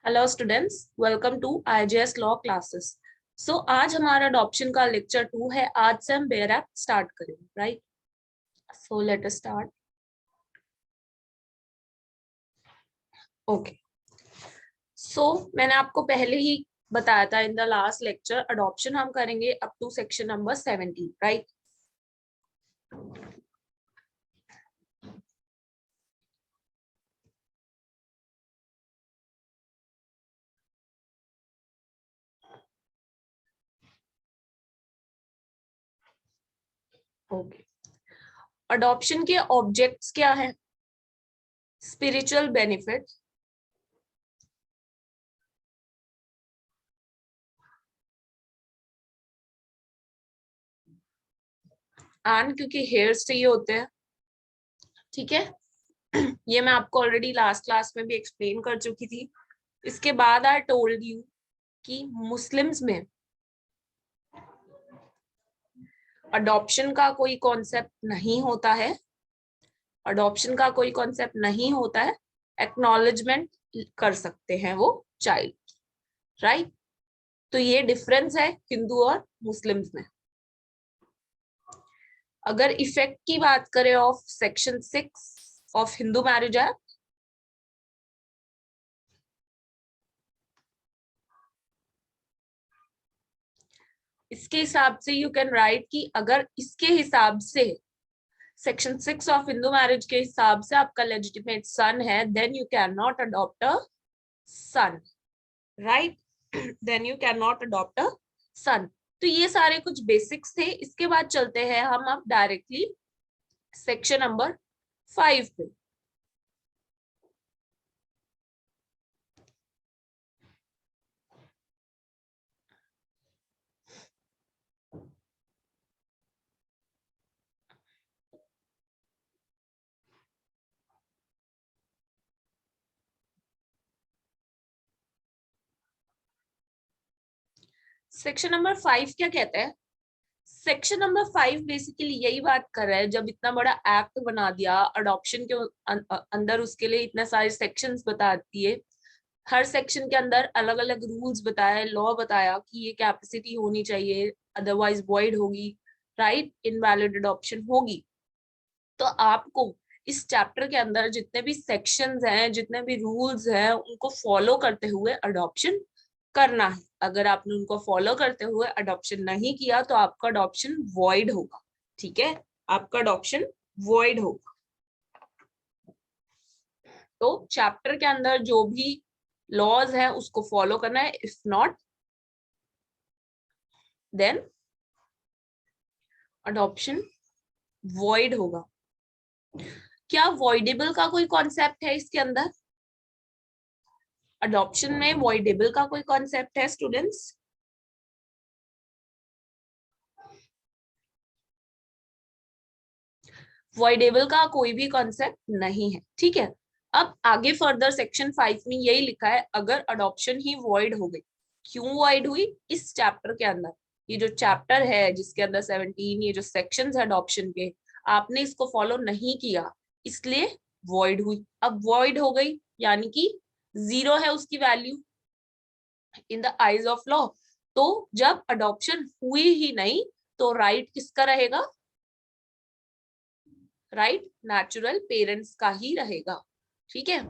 Hello students, welcome to IJS law classes. So आज हमारा adoption का लेक्चर 2 है। आज से हम बेयर एक्ट स्टार्ट करेंगे, right? So let us start. Okay, so मैंने आपको पहले ही बताया था in the last lecture, adoption हम करेंगे up to section number 17, right? Okay, adoption के ऑब्जेक्ट्स क्या है? स्पिरिचुअल बेनिफिट, एंड क्योंकि हेयर्स चाहिए होते हैं, ठीक है। ये मैं आपको ऑलरेडी लास्ट क्लास में भी एक्सप्लेन कर चुकी थी। इसके बाद आई टोल्ड यू कि मुस्लिम्स में अडॉप्शन का कोई कॉन्सेप्ट नहीं होता है। अडॉप्शन का कोई कॉन्सेप्ट नहीं होता है, एक्नॉलेजमेंट कर सकते हैं वो चाइल्ड, राइट? तो ये डिफरेंस है हिंदू और मुस्लिम्स में। अगर इफेक्ट की बात करें of section 6 of Hindu marriage act, इसके हिसाब से यू कैन राइट कि अगर इसके हिसाब से सेक्शन 6 ऑफ हिंदू मैरिज के हिसाब से आपका लेजिटिमेट सन है, then you can not adopt a son, right? Then you can not adopt a son. तो ये सारे कुछ बेसिक्स थे। इसके बाद चलते हैं हम अब डायरेक्टली सेक्शन नंबर 5 पे। सेक्शन नंबर 5 क्या कहता है? सेक्शन नंबर 5 बेसिकली यही बात कर रहा है, जब इतना बड़ा एक्ट बना दिया अडॉप्शन के अंदर, उसके लिए इतने सारे सेक्शंस बता दिए, हर सेक्शन के अंदर अलग अलग रूल्स बताया, लॉ बताया कि ये कैपेसिटी होनी चाहिए, अदरवाइज वॉइड होगी, राइट? इनवैलिड अडॉप्शन होगी। तो आपको इस चैप्टर के अंदर जितने भी सेक्शंस हैं, जितने भी रूल्स हैं, उनको फॉलो करते हुए अडॉप्शन करना है। अगर आपने उनको फॉलो करते हुए अडॉप्शन नहीं किया तो आपका अडॉप्शन वॉइड होगा, ठीक है? आपका अडॉप्शन वॉइड होगा। तो चैप्टर के अंदर जो भी लॉज है उसको फॉलो करना है, if not then adoption void होगा। क्या वॉइडेबल का कोई कॉन्सेप्ट है इसके अंदर? अडॉप्शन में वॉइडेबल का कोई कॉन्सेप्ट है स्टूडेंट्स? वॉइडेबल का कोई भी कॉन्सेप्ट नहीं है, ठीक है। अब आगे फर्दर सेक्शन 5 में यही लिखा है, अगर अडॉप्शन ही वॉइड हो गई। क्यों वॉइड हुई? इस चैप्टर के अंदर, ये जो चैप्टर है जिसके अंदर 17 ये जो सेक्शंस है अडॉप्शन के, आपने इसको फॉलो नहीं किया, इसलिए वॉइड हुई। अब वॉइड हो गई यानी कि जीरो है उसकी value in the eyes of law. तो जब अडॉप्शन हुई ही नहीं तो राइट किसका रहेगा? राइट नेचुरल पेरेंट्स का ही रहेगा, ठीक है?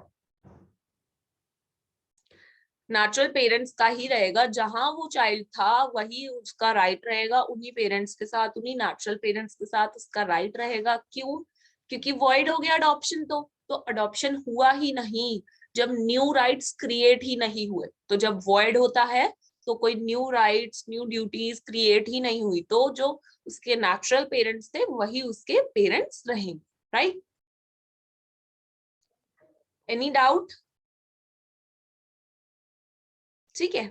नेचुरल पेरेंट्स का ही रहेगा, जहां वो चाइल्ड था वही उसका राइट रहेगा, उन्हीं पेरेंट्स के साथ, उन्हीं नेचुरल पेरेंट्स के साथ उसका राइट रहेगा। क्यों? क्योंकि वॉइड हो गया अडॉप्शन। तो अडॉप्शन हुआ ही नहीं जब न्यू राइट्स क्रिएट ही नहीं हुए। तो जब वॉइड होता है तो कोई new rights, new duties create ही नहीं हुई, तो जो उसके नेचुरल पेरेंट्स थे वही उसके पेरेंट्स रहेंगे, राइट? Any doubt? ठीक है।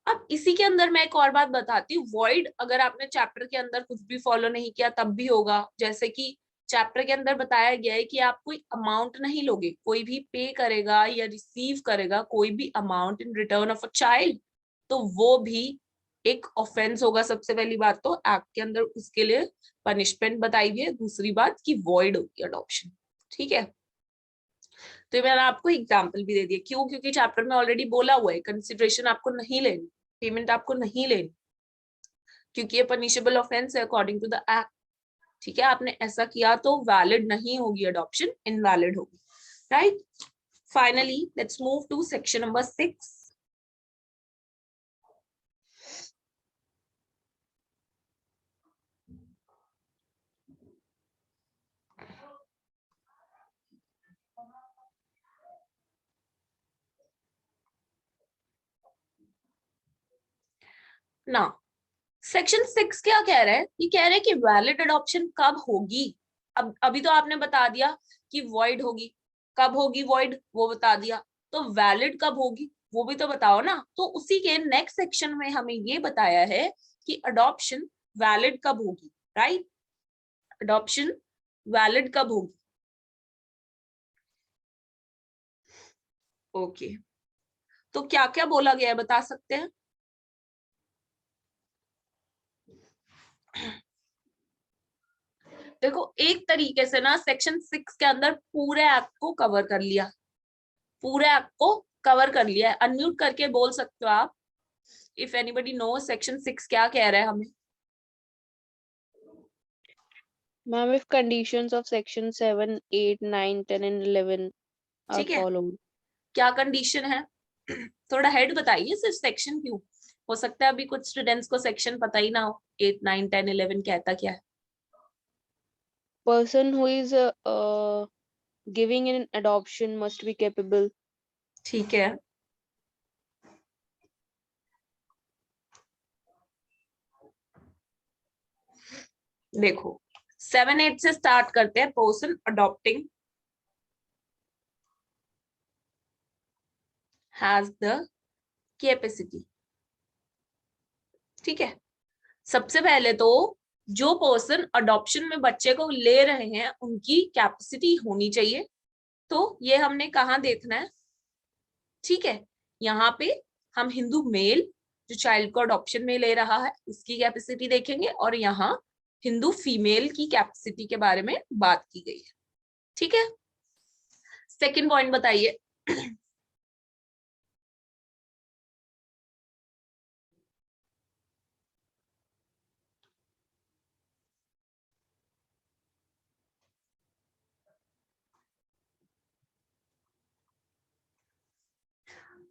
अब इसी के अंदर मैं एक और बात बताती हूँ, वॉइड अगर आपने चैप्टर के अंदर कुछ भी फॉलो नहीं किया तब भी होगा। जैसे कि चैप्टर के अंदर बताया गया है कि आप कोई अमाउंट नहीं लोगे, कोई भी पे करेगा या रिसीव करेगा कोई भी amount in return of a child, तो वो भी एक ऑफेंस होगा। सबसे पहली बात तो एक्ट के अंदर उसके लिए पनिशमेंट बताई गई है, दूसरी बात की वॉइड होगी अडॉप्शन, ठीक है? तो ये मैंने आपको एग्जाम्पल भी दे दिया, क्यों? क्योंकि चैप्टर में ऑलरेडी बोला हुआ है कंसिडरेशन आपको नहीं लेनी, पेमेंट आपको नहीं लेनी, क्योंकि ये पनिशेबल ऑफेंस है अकॉर्डिंग टू द एक्ट। ठीक है, आपने ऐसा किया तो वैलिड नहीं होगी अडॉप्शन, इनवैलिड होगी, right. Finally let's move to section number 6। ना सेक्शन 6 क्या कह रहा है? ये कह रहा है कि वैलिड अडॉप्शन कब होगी। अब अभी तो आपने बता दिया कि वॉइड होगी, कब होगी वॉइड वो बता दिया, तो वैलिड कब होगी वो भी तो बताओ ना। तो उसी के नेक्स्ट सेक्शन में हमें ये बताया है कि अडॉप्शन वैलिड कब होगी, राइट। अडॉप्शन वैलिड कब होगी। ओके, तो क्या क्या बोला गया है बता सकते हैं? देखो एक तरीके से ना सेक्शन 6 के अंदर पूरे एक्ट को कवर कर लिया, पूरे एक्ट को कवर कर लिया है। अनम्यूट करके बोल सकते हो आप, इफ एनीबडी नो सेक्शन 6 क्या कह रहा है हमें। Ma'am, if conditions of section 7, 8, 9, 10 and 11 are ठीक है, followed. क्या कंडीशन है? थोड़ा हेड बताइए, सिर्फ सेक्शन क्यों, हो सकता है अभी कुछ स्टूडेंट्स को सेक्शन पता ही ना हो 8, 9, 10, 11 कहता क्या है। Person who is giving an adoption must be capable. ठीक है, देखो 7, 8 से स्टार्ट करते हैं। Person adopting has the capacity. ठीक है, सबसे पहले तो जो पर्सन अडॉप्शन में बच्चे को ले रहे हैं उनकी कैपेसिटी होनी चाहिए। तो ये हमने कहाँ देखना है? ठीक है, यहाँ पे हम हिंदू मेल जो चाइल्ड को अडॉप्शन में ले रहा है उसकी कैपेसिटी देखेंगे, और यहाँ हिंदू फीमेल की कैपेसिटी के बारे में बात की गई है। ठीक है, सेकंड पॉइंट बताइए।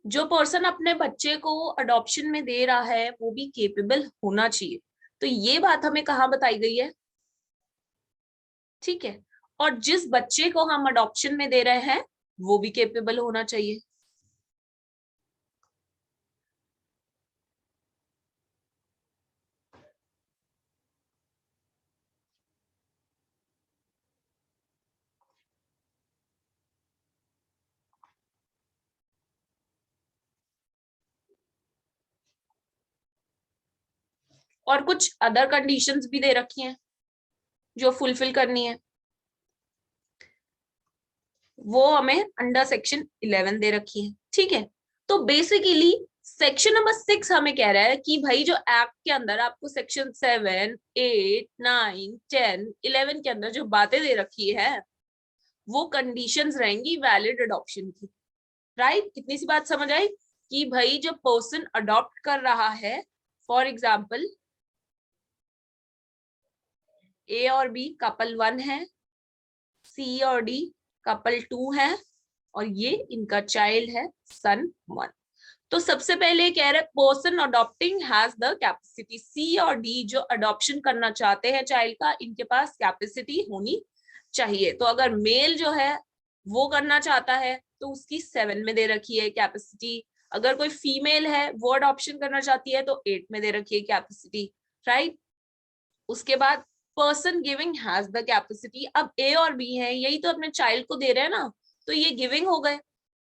जो पर्सन अपने बच्चे को अडॉप्शन में दे रहा है वो भी केपेबल होना चाहिए। तो ये बात हमें कहाँ बताई गई है? ठीक है, और जिस बच्चे को हम अडॉप्शन में दे रहे हैं वो भी केपेबल होना चाहिए। और कुछ अदर कंडीशंस भी दे रखी हैं जो फुलफिल करनी है, वो हमें अंडर सेक्शन 11 दे रखी है। ठीक है, तो बेसिकली सेक्शन नंबर 6 हमें कह रहा है कि भाई जो एक्ट के अंदर आपको सेक्शन 7, 8, 9, 10, 11 के अंदर जो बातें दे रखी है वो कंडीशंस रहेंगी वैलिड अडॉप्शन की, राइट। कितनी सी बात समझ आई कि भाई जो पर्सन अडॉप्ट कर रहा है, फॉर एग्जाम्पल ए और बी कपल 1 है, सी और डी कपल 2 है, और ये इनका चाइल्ड है सन 1। तो सबसे पहले कह रहे person adopting has the capacity, C और डी जो अडॉप्शन करना चाहते हैं चाइल्ड का, इनके पास कैपेसिटी होनी चाहिए। तो अगर मेल जो है वो करना चाहता है तो उसकी 7 में दे रखी है कैपेसिटी, अगर कोई फीमेल है वो अडॉप्शन करना चाहती है तो 8 में दे रखी है कैपेसिटी, राइट। उसके बाद person giving has the capacity, अब ए और बी है यही तो अपने चाइल्ड को दे रहे हैं ना, तो ये गिविंग हो गए।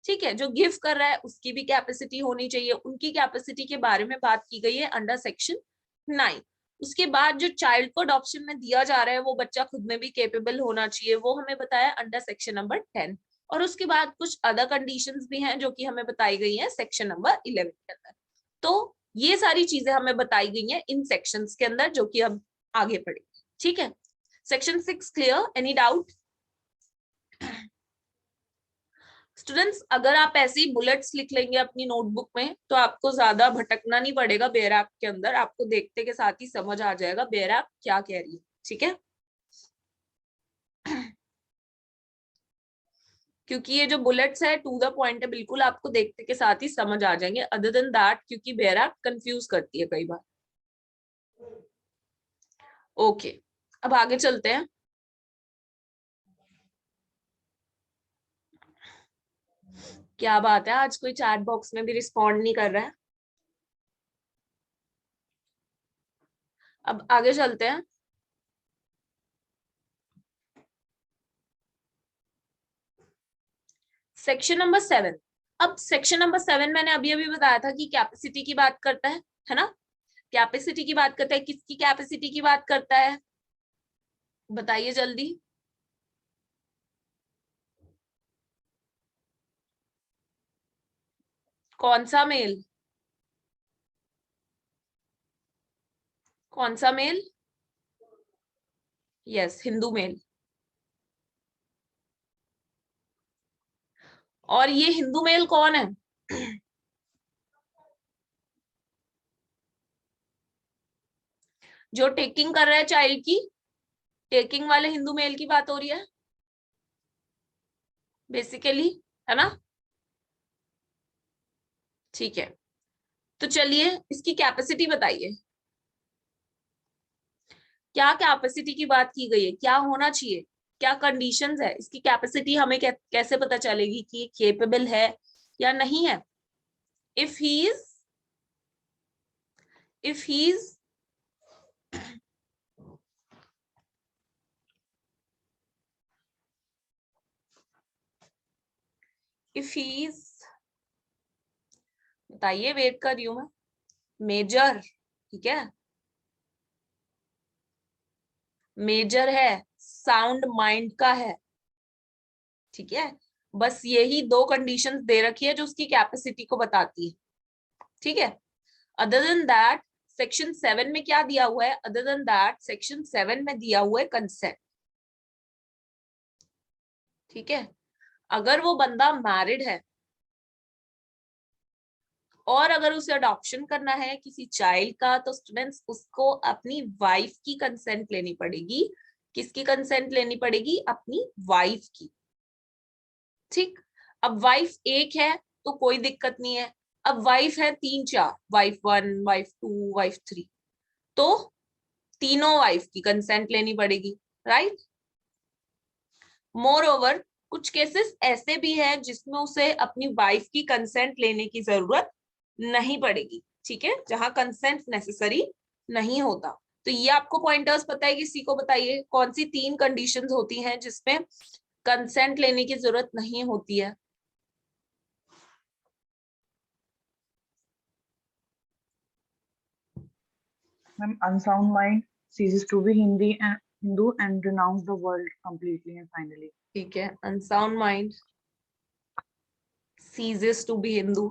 ठीक है, जो गिव कर रहा है उसकी भी कैपेसिटी होनी चाहिए, उनकी कैपेसिटी के बारे में बात की गई है अंडर सेक्शन 9। उसके बाद जो चाइल्ड को अडॉप्शन में दिया जा रहा है वो बच्चा खुद में भी केपेबल होना चाहिए, वो हमें बताया अंडर सेक्शन नंबर 10। और उसके बाद कुछ अदर कंडीशंस भी हैं जो कि हमें बताई गई हैं सेक्शन नंबर 11 के अंदर। तो ये सारी चीजें हमें बताई गई हैं इन सेक्शंस के अंदर जो कि हम आगे पढ़ेंगे। ठीक है, section 6 clear, any doubt? Students अगर आप ऐसे ही बुलेट्स लिख लेंगे अपनी नोटबुक में तो आपको ज्यादा भटकना नहीं पड़ेगा बेयर ऐप के अंदर, आपको देखते के साथ ही समझ आ जाएगा बेयर ऐप क्या कह रही है, ठीक है। क्योंकि ये जो बुलेट्स है टू द पॉइंट है, बिल्कुल आपको देखते के साथ ही समझ आ जाएंगे। अदर देन दैट क्योंकि बेयर ऐप कंफ्यूज करती है कई बार। ओके अब आगे चलते हैं। क्या बात है, आज कोई चैट बॉक्स में भी रिस्पॉन्ड नहीं कर रहा है। अब आगे चलते हैं। Section number 7। अब सेक्शन नंबर 7 मैंने अभी अभी बताया था कि कैपेसिटी की बात करता है ना। कैपेसिटी की बात करता है, किसकी कैपेसिटी की बात करता है बताइए जल्दी। कौन सा मेल, कौन सा मेल? Yes, Hindu mail. और ये हिंदू मेल कौन है? जो टेकिंग कर रहा है चाइल्ड की, टेकिंग वाले हिंदू मेल की बात हो रही है बेसिकली, है ना। ठीक है, तो चलिए इसकी कैपेसिटी बताइए। क्या कैपेसिटी की बात की गई है, क्या होना चाहिए, क्या कंडीशंस है इसकी कैपेसिटी, हमें कैसे पता चलेगी कि ये केपेबल है या नहीं है। If he is, if he is if he is बताइए, वेट कर रही हूं मैं। मेजर, ठीक है, मेजर है, साउंड माइंड का है, ठीक है। बस यही दो कंडीशंस दे रखी है जो उसकी कैपेसिटी को बताती है, ठीक है। अदर देन दैट सेक्शन 7 में क्या दिया हुआ है, अदर देन दैट सेक्शन 7 में दिया हुआ है कंसेंट, ठीक है। अगर वो बंदा मैरिड है और अगर उसे अडॉप्शन करना है किसी चाइल्ड का, तो स्टूडेंट्स उसको अपनी वाइफ की कंसेंट लेनी पड़ेगी। किसकी कंसेंट लेनी पड़ेगी? अपनी वाइफ की, ठीक। अब वाइफ एक है तो कोई दिक्कत नहीं है। अब वाइफ है तीन चार, वाइफ 1, वाइफ 2, वाइफ 3, तो तीनों वाइफ की कंसेंट लेनी पड़ेगी, राइट। मोर ओवर कुछ केसेस ऐसे भी हैं जिसमें उसे अपनी वाइफ की कंसेंट लेने की जरूरत नहीं पड़ेगी, ठीक है, जहां कंसेंट नेसेसरी नहीं होता। तो ये आपको पॉइंटर्स पता है, किसी को बताइए कौन सी 3 कंडीशंस होती हैं जिसमें कंसेंट लेने की जरूरत नहीं होती है। Ma'am, unsound mind ceases to be Hindu and renounce the world completely and finally. ठीक है, unsound mind ceases to be Hindu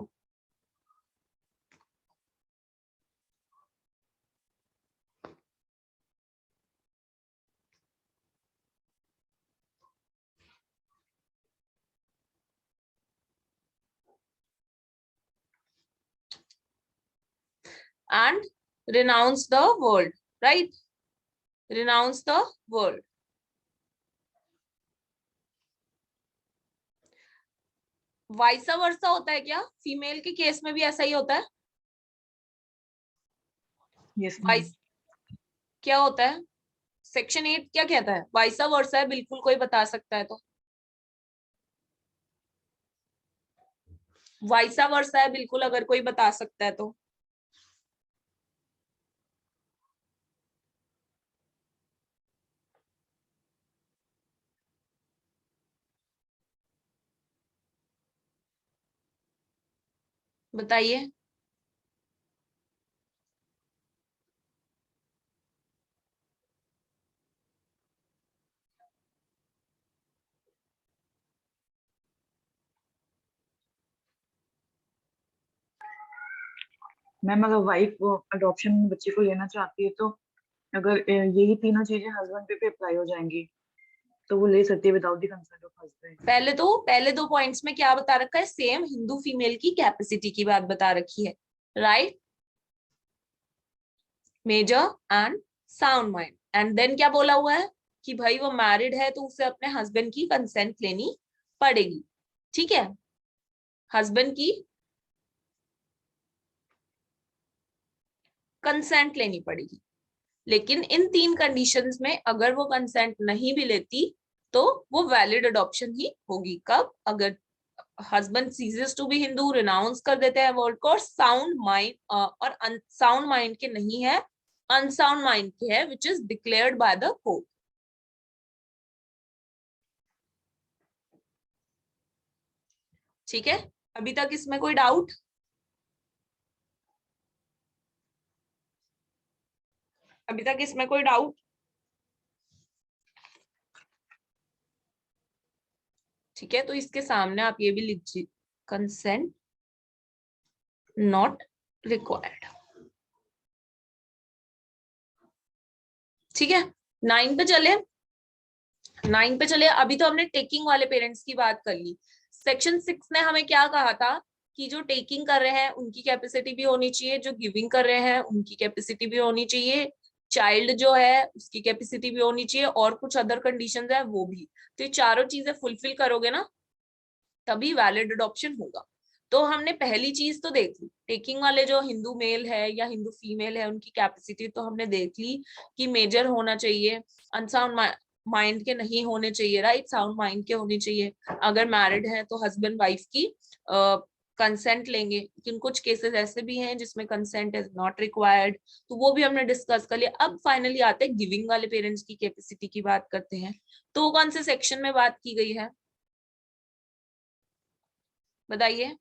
and renounce the world, right, renounce the world। Vice versa होता है क्या? फीमेल के case में भी ऐसा ही होता है? Yes, ma'am. वाइस क्या होता है? सेक्शन 8 क्या कहता है? वाइसा वर्सा है, बिल्कुल कोई बता सकता है तो? वाइसा वर्सा है बिल्कुल, अगर कोई बता सकता है तो? बताइए। मैम अगर वाइफ अडॉप्शन बच्चे को लेना चाहती है तो अगर यही तीनों चीजें हस्बैंड पे अप्लाई हो जाएंगी। तो वो ले सकती है without the consent of husband. पहले दो पॉइंट्स में क्या बता रखा है, सेम हिंदू फीमेल की कैपेसिटी की बात बता रखी है, right, major and sound mind. And then क्या बोला हुआ है कि भाई वो मैरिड है तो उसे अपने हस्बैंड की कंसेंट लेनी पड़ेगी, ठीक है, हस्बैंड की कंसेंट लेनी पड़ेगी। लेकिन इन 3 कंडीशंस में अगर वो कंसेंट नहीं भी लेती तो वो वैलिड अडॉप्शन ही होगी। कब? अगर husband ceases to be Hindu, renounce कर देते हैं वर्ड को, और साउंड माइंड और अनसाउंड माइंड के नहीं है, अनसाउंड माइंड के है, which is declared by the court. ठीक है, अभी तक इसमें कोई डाउट? अभी तक इसमें कोई डाउट? ठीक है, तो इसके सामने आप ये भी लिखिए, कंसेंट नॉट रिक्वायर्ड। ठीक है, 9 पे चले। 9 पे चले। अभी तो हमने टेकिंग वाले पेरेंट्स की बात कर ली। सेक्शन 6 ने हमें क्या कहा था कि जो टेकिंग कर रहे हैं उनकी कैपेसिटी भी होनी चाहिए, जो गिविंग कर रहे हैं उनकी कैपेसिटी भी होनी चाहिए, चाइल्ड जो है उसकी कैपेसिटी भी होनी चाहिए, और कुछ अदर कंडीशंस है वो भी। तो ये चारों चीजें फुलफिल करोगे ना तभी वैलिड अडॉप्शन होगा। तो हमने पहली चीज तो देख ली, टेकिंग वाले जो हिंदू मेल है या हिंदू फीमेल है उनकी कैपेसिटी तो हमने देख ली कि मेजर होना चाहिए, अनसाउंड माइंड के नहीं होने चाहिए, राइट, साउंड माइंड के होने चाहिए। अगर मैरिड है तो हस्बैंड वाइफ की कंसेंट लेंगे, लेकिन कुछ केसेस ऐसे भी हैं जिसमें कंसेंट इज नॉट रिक्वायर्ड, तो वो भी हमने डिस्कस कर लिया। अब फाइनली आते हैं गिविंग वाले पेरेंट्स की कैपेसिटी की बात करते हैं। तो वो कौन से सेक्शन में बात की गई है बताइए?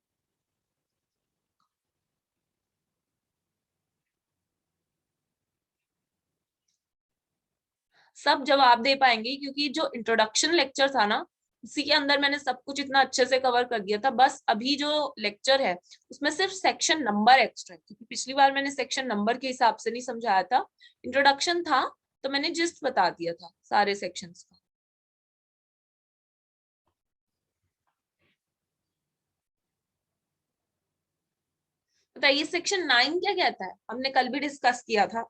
सब जवाब दे पाएंगे क्योंकि जो इंट्रोडक्शन लेक्चर था ना उसी के अंदर मैंने सब कुछ इतना अच्छे से कवर कर दिया था। बस अभी जो लेक्चर है उसमें सिर्फ सेक्शन नंबर एक्स्ट्रा है, क्योंकि पिछली बार मैंने सेक्शन नंबर के हिसाब से नहीं समझाया था, इंट्रोडक्शन था तो मैंने जिस्ट बता दिया था सारे सेक्शंस का। बताइए सेक्शन 9 क्या कहता है, हमने कल भी डिस्कस किया था।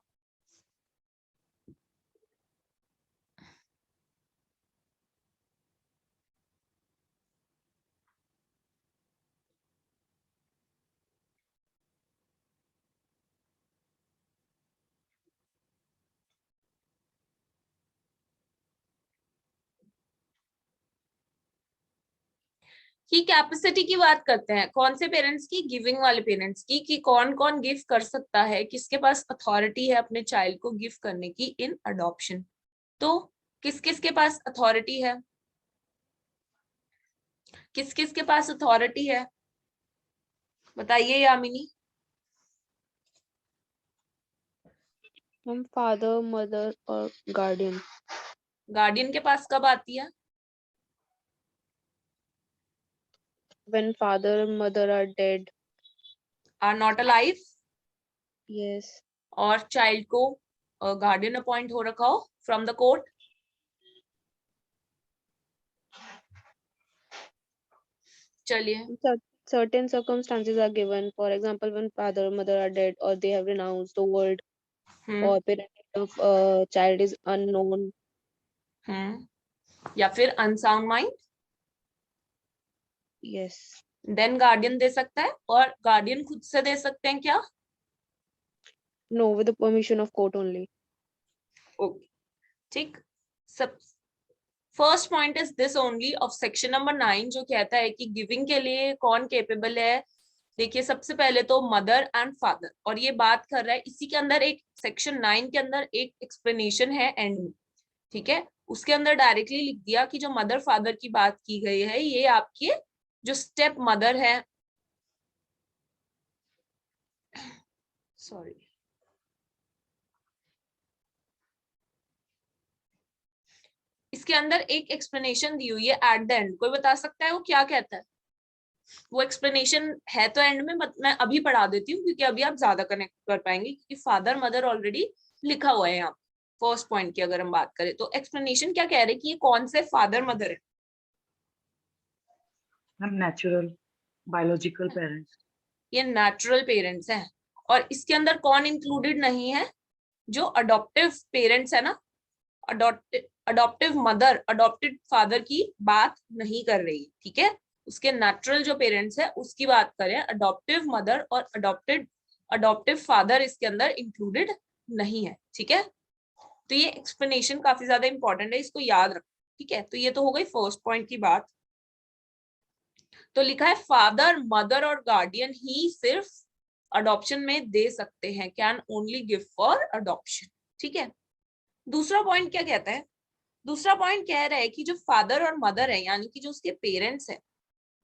की कैपेसिटी की बात करते हैं, कौन से पेरेंट्स की? गिविंग वाले पेरेंट्स की, कि कौन कौन गिव कर सकता है, किसके पास अथॉरिटी है अपने चाइल्ड को गिव करने की इन अडॉप्शन। तो किस किस के पास अथॉरिटी है, किस किस के पास अथॉरिटी है बताइए यामिनी। हम फादर, मदर और गार्डियन। गार्डियन के पास कब आती है? When father and mother are dead. Are not alive, Yes. और चाइल्ड को गार्डियन अपॉइंट हो रखा हो फ्रॉम द कोर्ट। चलिए, Certain circumstances are given. For example, when father and mother are dead, or they have renounced the world, or parent of child is unknown. या फिर unsound mind, Yes. Then guardian दे सकता है। और guardian खुद से दे सकते हैं क्या? No, with the permission of court only. Okay, ठीक। सब first point is this only of section number 9 जो कहता है कि गिविंग के लिए कौन केपेबल है। देखिए सबसे पहले तो मदर एंड फादर, और ये बात कर रहा है इसी के अंदर एक सेक्शन 9 के अंदर एक एक्सप्लेनेशन है एंड में, ठीक है, उसके अंदर डायरेक्टली लिख दिया कि जो मदर फादर की बात की गई है ये आपके जो स्टेप मदर है, सॉरी, इसके अंदर एक एक्सप्लेनेशन दी हुई है एट द एंड। कोई बता सकता है वो क्या कहता है? वो एक्सप्लेनेशन है तो एंड में, मैं अभी पढ़ा देती हूँ क्योंकि अभी आप ज्यादा कनेक्ट कर पाएंगे, क्योंकि फादर मदर ऑलरेडी लिखा हुआ है यहाँ। फर्स्ट पॉइंट की अगर हम बात करें तो एक्सप्लेनेशन क्या कह रहे हैं कि ये कौन से फादर मदर है? Natural, biological parents. ये नेचुरल पेरेंट्स हैं। और इसके अंदर कौन इंक्लूडेड नहीं है? जो अडॉप्टिव पेरेंट्स है ना, अडॉप्टिव मदर, अडॉप्टेड फादर की बात नहीं कर रही, ठीक है। उसके नेचुरल जो पेरेंट्स है उसकी बात करें। अडॉप्टिव मदर और अडॉप्टिव फादर इसके अंदर इंक्लूडेड नहीं है, ठीक है। तो ये एक्सप्लेनेशन काफी ज्यादा इंपॉर्टेंट है, इसको याद रखो, ठीक है। तो ये तो हो गई फर्स्ट पॉइंट की बात। तो लिखा है फादर मदर और गार्डियन ही सिर्फ अडॉप्शन में दे सकते हैं, can only give for adoption, ठीक है। दूसरा पॉइंट क्या कहता है? दूसरा पॉइंट कह रहा है कि जो फादर और मदर है, यानी कि जो उसके पेरेंट्स हैं,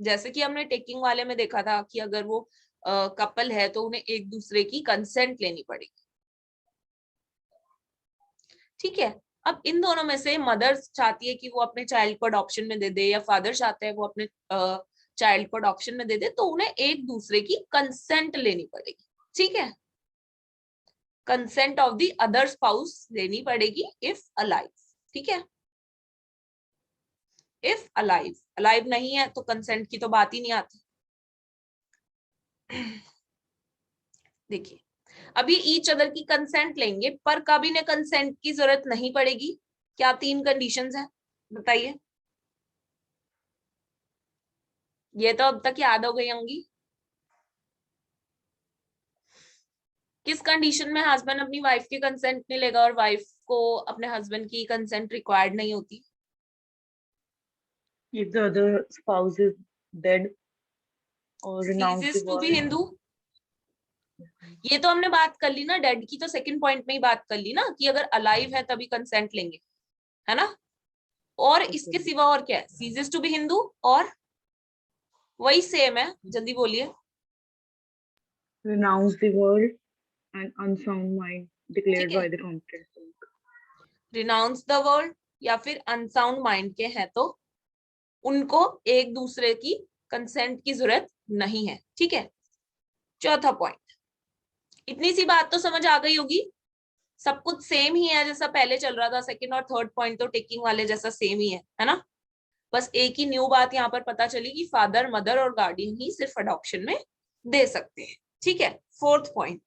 जैसे कि हमने टेकिंग वाले में देखा था कि अगर वो कपल है तो उन्हें एक दूसरे की कंसेंट लेनी पड़ेगी, ठीक है। अब इन दोनों में से मदर चाहती है कि वो अपने चाइल्ड को अडॉप्शन में दे दे, या फादर चाहता है वो अपने चाइल्ड को अडॉप्शन में दे दे, तो उन्हें एक दूसरे की कंसेंट लेनी पड़ेगी, ठीक है। Consent of the other spouse लेनी पड़ेगी इफ अलाइव, ठीक है। इफ अलाइव, अलाइव नहीं है तो कंसेंट की तो बात ही नहीं आती। देखिए, अभी ईच अदर की कंसेंट लेंगे, पर कभी ने कंसेंट की जरूरत नहीं पड़ेगी। क्या 3 कंडीशंस हैं बताइए? ये तो अब तक याद हो गई होंगी। किस कंडीशन में हस्बैंड अपनी वाइफ की कंसेंट नहीं लेगा और वाइफ को अपने हस्बैंड की कंसेंट रिक्वायर्ड नहीं होती? If the other spouse is dead or renounced ceases to be divorce. Hindu, ये तो हमने बात कर ली ना, डेड की तो सेकंड पॉइंट में ही बात कर ली ना, कि अगर अलाइव है तभी कंसेंट लेंगे, है ना। और इसके सिवा और क्या है? ceases to be Hindu, और वही सेम है, जल्दी बोलिए। Renounce the world and unsound mind declared ठीक है, by the competent court. Renounce the world या फिर अनसाउंड माइंड के हैं तो उनको एक दूसरे की कंसेंट की जरूरत नहीं है, ठीक है। चौथा पॉइंट, इतनी सी बात तो समझ आ गई होगी। सब कुछ सेम ही है जैसा पहले चल रहा था। सेकंड और थर्ड पॉइंट तो टेकिंग वाले जैसा सेम ही है ना। बस एक ही न्यू बात यहाँ पर पता चली कि फादर मदर और गार्डियन ही सिर्फ अडॉप्शन में दे सकते हैं, ठीक है। फोर्थ पॉइंट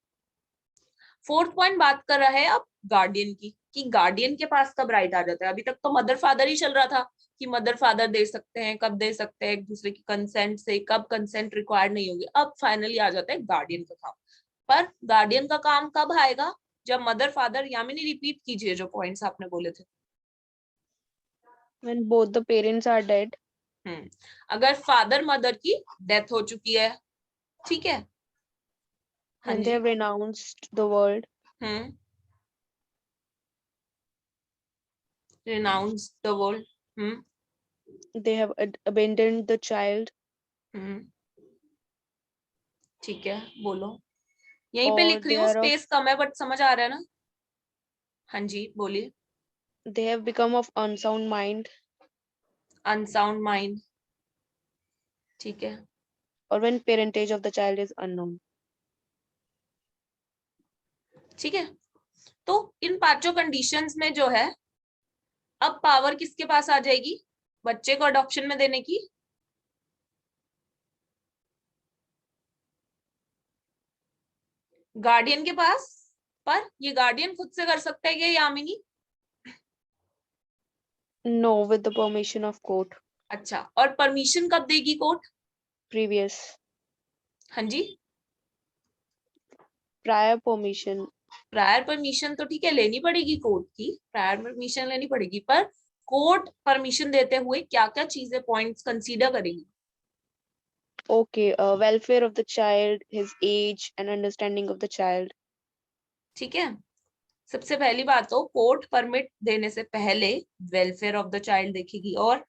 बात कर रहा है अब गार्डियन की, कि गार्डियन के पास कब राइट आ जाता है। अभी तक तो मदर फादर ही चल रहा था कि मदर फादर दे सकते हैं, कब दे सकते हैं एक दूसरे की कंसेंट से, कब कंसेंट रिक्वायर्ड नहीं होगी। अब फाइनली आ जाता है गार्डियन का काम। पर गार्डियन का काम कब आएगा? जब मदर फादर, यामिनी रिपीट कीजिए जो पॉइंट्स आपने बोले थे। When both the parents are dead. अगर फादर मदर की डेथ हो चुकी है, ठीक है। When they have renounced the world. Renounce the world. They have abandoned the child. ठीक है, बोलो। यहीं पे लिख रही हूँ, स्पेस कम है बट समझ आ रहा है ना? हाँ जी बोलिए। They have become of unsound mind. Unsound mind, ठीक है। Or when parentage of the child is unknown. ठीक है, तो इन पांचों कंडीशंस में जो है, अब पावर किसके पास आ जाएगी बच्चे को अडॉप्शन में देने की? गार्डियन के पास। पर ये गार्डियन खुद से कर सकता है क्या Yamini? No, with the permission of court. अच्छा, और परमिशन कब देगी कोर्ट? Previous. हाँ जी, प्रायर परमिशन तो ठीक है, लेनी पड़ेगी कोर्ट की, प्रायर परमिशन लेनी पड़ेगी। पर कोर्ट परमिशन देते हुए क्या क्या चीजें, पॉइंट्स कंसीडर करेगी? Okay, welfare of the child, his age and understanding of the child. ठीक है, सबसे पहली बात तो कोर्ट परमिट देने से पहले वेलफेयर ऑफ द चाइल्ड देखेगी और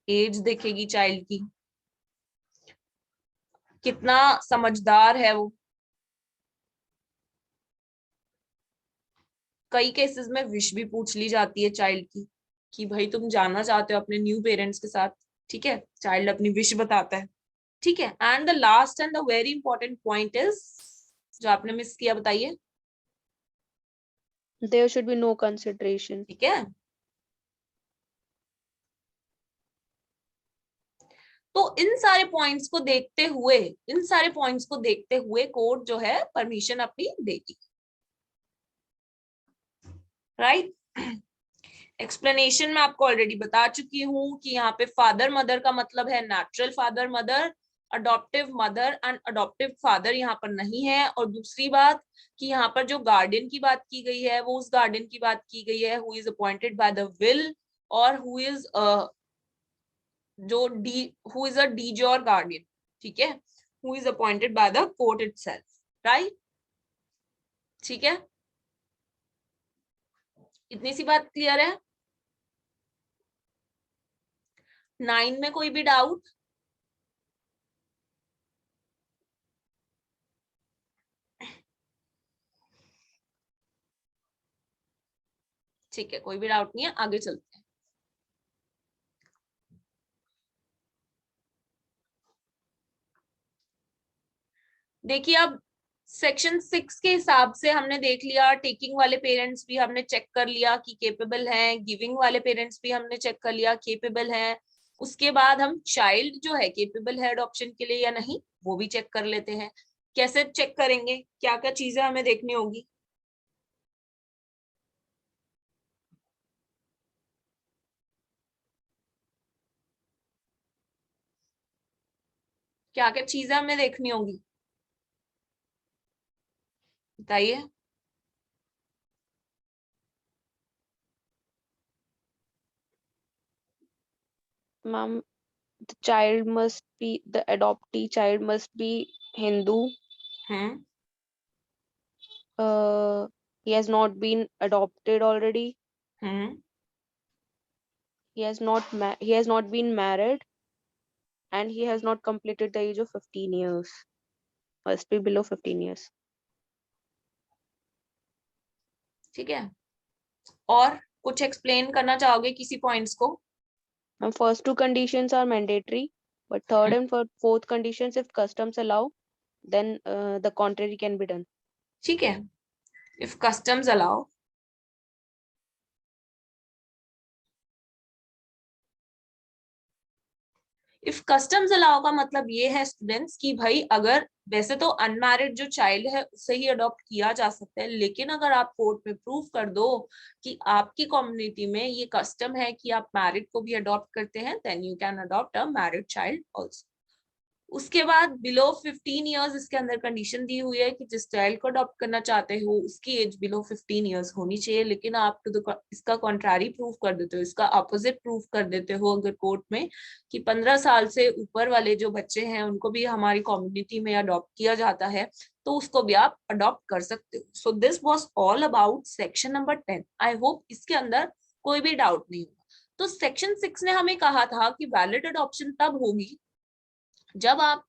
एज देखेगी चाइल्ड की, कितना समझदार है वो। कई केसेस में विश भी पूछ ली जाती है चाइल्ड की, कि भाई तुम जाना चाहते हो अपने न्यू पेरेंट्स के साथ, ठीक है। चाइल्ड अपनी विश बताता है, ठीक है। And the last and the very important point is, जो आपने मिस किया, बताइए। There should be no consideration. ठीक है, तो इन सारे पॉइंट्स को देखते हुए कोर्ट जो है परमिशन अपनी देगी, राइट। एक्सप्लेनेशन में आपको ऑलरेडी बता चुकी हूं कि यहाँ पे फादर मदर का मतलब है natural father mother, adoptive mother and adoptive father यहाँ पर नहीं है। और दूसरी बात कि यहाँ पर जो गार्डियन की बात की गई है वो उस गार्डियन की बात की गई है who is appointed by the will, और who is who is a de jure guardian, ठीक है, who is appointed by the court itself, right. ठीक है, इतनी सी बात क्लियर है। 9 में कोई भी डाउट? ठीक है, कोई भी डाउट नहीं है, आगे चलते हैं। देखिए अब सेक्शन 6 के हिसाब से हमने देख लिया, टेकिंग वाले पेरेंट्स भी हमने चेक कर लिया कि केपेबल हैं, गिविंग वाले पेरेंट्स भी हमने चेक कर लिया केपेबल हैं। उसके बाद हम चाइल्ड जो है केपेबल है अडॉप्शन के लिए या नहीं वो भी चेक कर लेते हैं। कैसे चेक करेंगे, क्या क्या चीजें हमें देखनी होगी? क्या क्या चीजें हमें देखनी होगी बताइए। Ma'am, the adoptee child must be Hindu. Hmm He has not been adopted already. Hmm He has not been married, and he has not completed the age of 15 years. Must be below 15 years. ठीक है, और कुछ explain करना चाहोगे किसी points को? And first two conditions are mandatory, but third and fourth conditions, if customs allow, then the contrary can be done. ठीक है, if customs allow, if customs allow का मतलब ये है स्टूडेंट्स कि भाई अगर वैसे तो अनमैरिड जो चाइल्ड है उसे ही अडॉप्ट किया जा सकता है, लेकिन अगर आप कोर्ट में प्रूव कर दो कि आपकी कम्युनिटी में ये कस्टम है कि आप मैरिड को भी अडॉप्ट करते हैं, then you can adopt a married child also. उसके बाद बिलो 15 इयर्स इसके अंदर कंडीशन दी हुई है कि जिस चाइल्ड को अडॉप्ट करना चाहते हो उसकी एज बिलो 15 इयर्स होनी चाहिए, लेकिन आप तो इसका कॉन्ट्रारी प्रूफ कर देते हो, इसका अपोजिट प्रूफ कर देते हो अगर कोर्ट में कि 15 साल से ऊपर वाले जो बच्चे हैं उनको भी हमारी कम्युनिटी में अडॉप्ट किया जाता है तो उसको भी आप अडॉप्ट कर सकते हो। So this was all about section number 10। I hope इसके अंदर कोई भी डाउट नहीं होगा। तो सेक्शन 6 ने हमें कहा था कि वैलिड अडॉप्शन तब होगी जब आप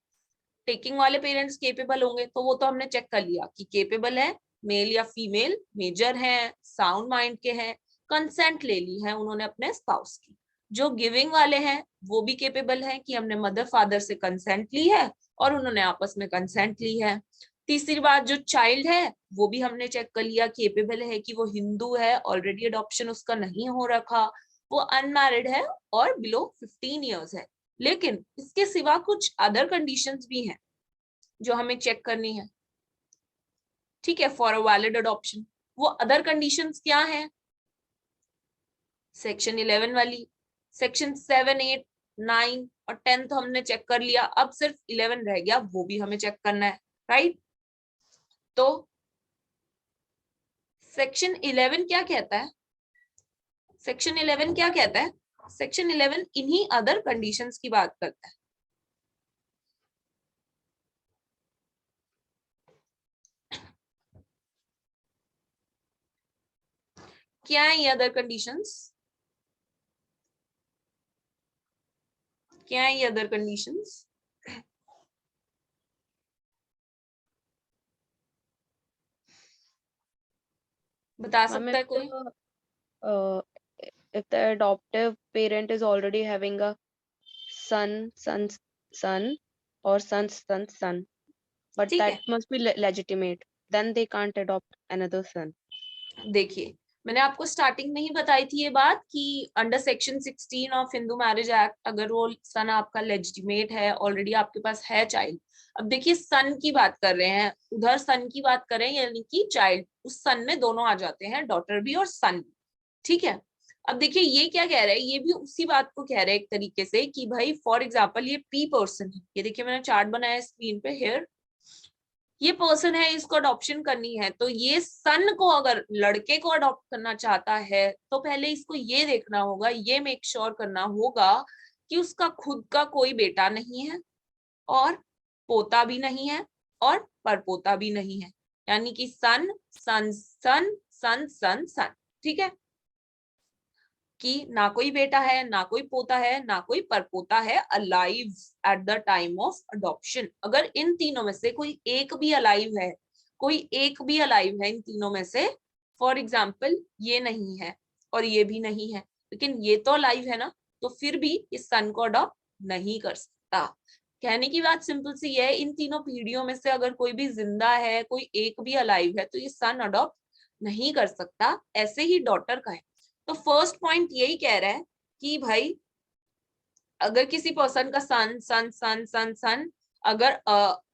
टेकिंग वाले पेरेंट्स केपेबल होंगे, तो वो तो हमने चेक कर लिया कि केपेबल है, मेल या फीमेल, मेजर हैं, साउंड माइंड के हैं, कंसेंट ले ली है उन्होंने अपने स्पाउस की। जो गिविंग वाले हैं वो भी केपेबल हैं कि हमने मदर फादर से कंसेंट ली है और उन्होंने आपस में कंसेंट ली है। तीसरी बात जो चाइल्ड है वो भी हमने चेक कर लिया केपेबल है कि वो हिंदू है, ऑलरेडी अडॉप्शन उसका नहीं हो रखा, वो अनमैरिड है और बिलो 15 इयर्स है। लेकिन इसके सिवा कुछ अदर कंडीशंस भी हैं जो हमें चेक करनी है, ठीक है, फॉर अ वैलिड अडॉप्शन। वो अदर कंडीशंस क्या हैं? सेक्शन 11 वाली, सेक्शन 7, 8, 9 और 10 तो हमने चेक कर लिया, अब सिर्फ 11 रह गया, वो भी हमें चेक करना है, राइट। तो सेक्शन 11 क्या कहता है? सेक्शन 11 क्या कहता है? सेक्शन 11 इन्हीं अदर कंडीशंस की बात करता है। क्या है ये अदर कंडीशंस? क्या है ये अदर कंडीशंस? बता Ma'am, सकता है कोई? uh, if the adoptive parent is already having a son's son or son's son, but ठीक that है, must be legitimate, then they can't adopt another son. देखिए, मैंने आपको स्टार्टिंग में ही बताई थी ये बात कि under section 16 of Hindu marriage act अगर वो सन आपका लेजिटिमेट है, ऑलरेडी आपके पास है चाइल्ड। अब देखिए, सन की बात कर रहे हैं, उधर सन की बात कर रहे हैं, यानी कि चाइल्ड, उस सन में दोनों आ जाते हैं, डॉटर भी और सन भी। ठीक है। अब देखिए ये क्या कह रहे हैं, ये भी उसी बात को कह रहे हैं एक तरीके से कि भाई फॉर एग्जाम्पल ये पी पर्सन है, ये देखिए मैंने चार्ट बनाया स्क्रीन पे, हेयर ये पर्सन है, इसको अडॉप्शन करनी है, तो ये सन को अगर लड़के को अडॉप्ट करना चाहता है तो पहले इसको ये देखना होगा, ये मेक श्योर करना होगा कि उसका खुद का कोई बेटा नहीं है और पोता भी नहीं है और परपोता भी नहीं है, यानी कि सन सन सन सन सन सन। ठीक है, कि ना कोई बेटा है, ना कोई पोता है, ना कोई परपोता है alive at the time of adoption. अगर इन तीनों में से कोई एक भी अलाइव है, कोई एक भी अलाइव है इन तीनों में से, फॉर एग्जाम्पल ये नहीं है और ये भी नहीं है, लेकिन ये तो अलाइव है ना, तो फिर भी इस सन को अडॉप्ट नहीं कर सकता। कहने की बात सिंपल सी है, इन तीनों पीढ़ियों में से अगर कोई भी जिंदा है, कोई एक भी अलाइव है, तो ये सन अडॉप्ट नहीं कर सकता। ऐसे ही डॉटर का है। तो फर्स्ट पॉइंट यही कह रहा है कि भाई अगर किसी पर्सन का सन सन सन सन सन अगर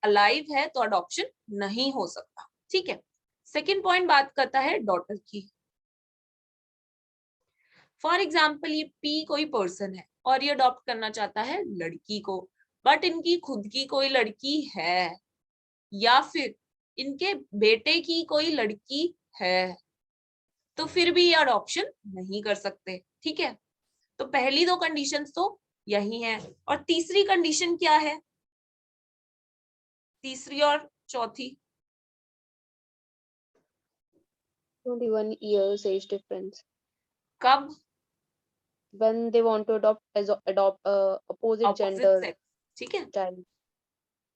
अलाइव है तो अडॉप्शन नहीं हो सकता। ठीक है। सेकंड पॉइंट बात करता है डॉटर की। फॉर एग्जाम्पल ये पी कोई पर्सन है और ये अडॉप्ट करना चाहता है लड़की को, बट इनकी खुद की कोई लड़की है या फिर इनके बेटे की कोई लड़की है, तो फिर भी ये अडॉप्शन नहीं कर सकते। ठीक है। तो पहली दो कंडीशंस तो यही है। और तीसरी कंडीशन क्या है, तीसरी और चौथी? 21 years age difference. कब? When they want to adopt opposite opposite gender sex. ठीक है। child.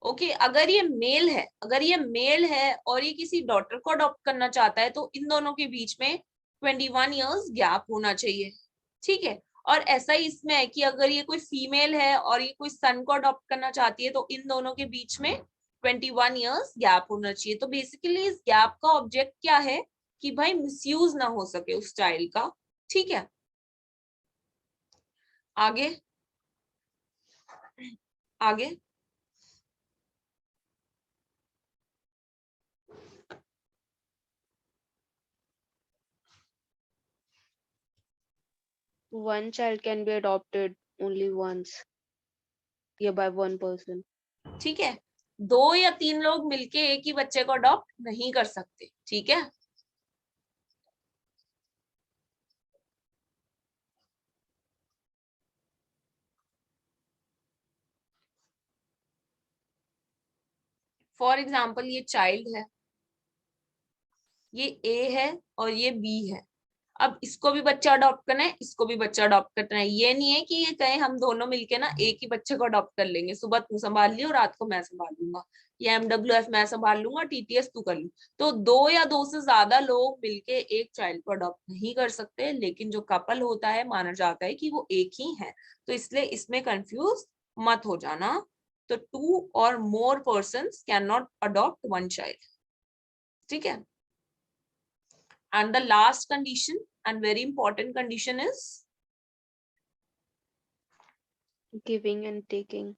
ओके, अगर ये मेल है, अगर ये मेल है और ये किसी डॉटर को अडॉप्ट करना चाहता है, तो इन दोनों के बीच में 21 इयर्स गैप होना चाहिए। ठीक है। और ऐसा ही इसमें है कि अगर ये कोई फीमेल है और ये कोई सन को अडॉप्ट करना चाहती है, तो इन दोनों के बीच में 21 इयर्स गैप होना चाहिए। तो बेसिकली इस गैप का ऑब्जेक्ट क्या है कि भाई मिसयूज ना हो सके उस चाइल्ड का। ठीक है। आगे आगे One child can be adopted only once. Yeah, by one person. ठीक है, दो या तीन लोग मिलके एक ही बच्चे को अडॉप्ट नहीं कर सकते। ठीक है। फॉर एग्जाम्पल ये चाइल्ड है, ये ए है और ये बी है। अब इसको भी बच्चा अडॉप्ट करना है, इसको भी बच्चा अडॉप्ट करना है। ये नहीं है कि ये कहें हम दोनों मिलके ना एक ही बच्चे को अडॉप्ट कर लेंगे, सुबह तू संभाल लियो, रात को मैं संभाल लूंगा, या MWF मैं संभाल लूंगा, TTS तू कर लू। तो दो या दो से ज्यादा लोग मिलके एक चाइल्ड को अडॉप्ट नहीं कर सकते, लेकिन जो कपल होता है माना जाता है कि वो एक ही है। तो इसलिए इसमें कंफ्यूज मत हो जाना। तो 2 or more persons cannot adopt one child। ठीक है। And the last condition and very important condition is Giving and taking.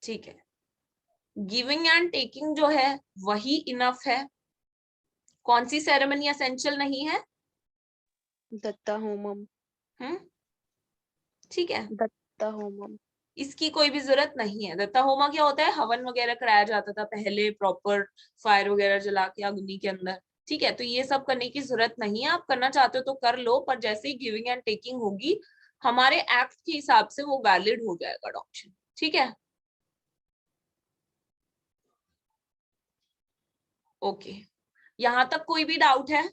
ठीक है, गिविंग एंड टेकिंग जो है वही इनफ है। कौन सी सेरेमनी एसेंशियल नहीं है? Datta homam. ठीक है, Datta homam. इसकी कोई भी जरूरत नहीं है। दत्ता होमा क्या होता है? हवन वगैरह कराया जाता था पहले, प्रॉपर फायर वगैरह जला के अग्नि के अंदर। ठीक है, तो ये सब करने की जरूरत नहीं है। आप करना चाहते हो तो कर लो, पर जैसे ही गिविंग एंड टेकिंग होगी हमारे एक्ट के हिसाब से वो वैलिड हो जाएगा अडॉप्शन। ठीक है। ओके, यहां तक कोई भी डाउट है?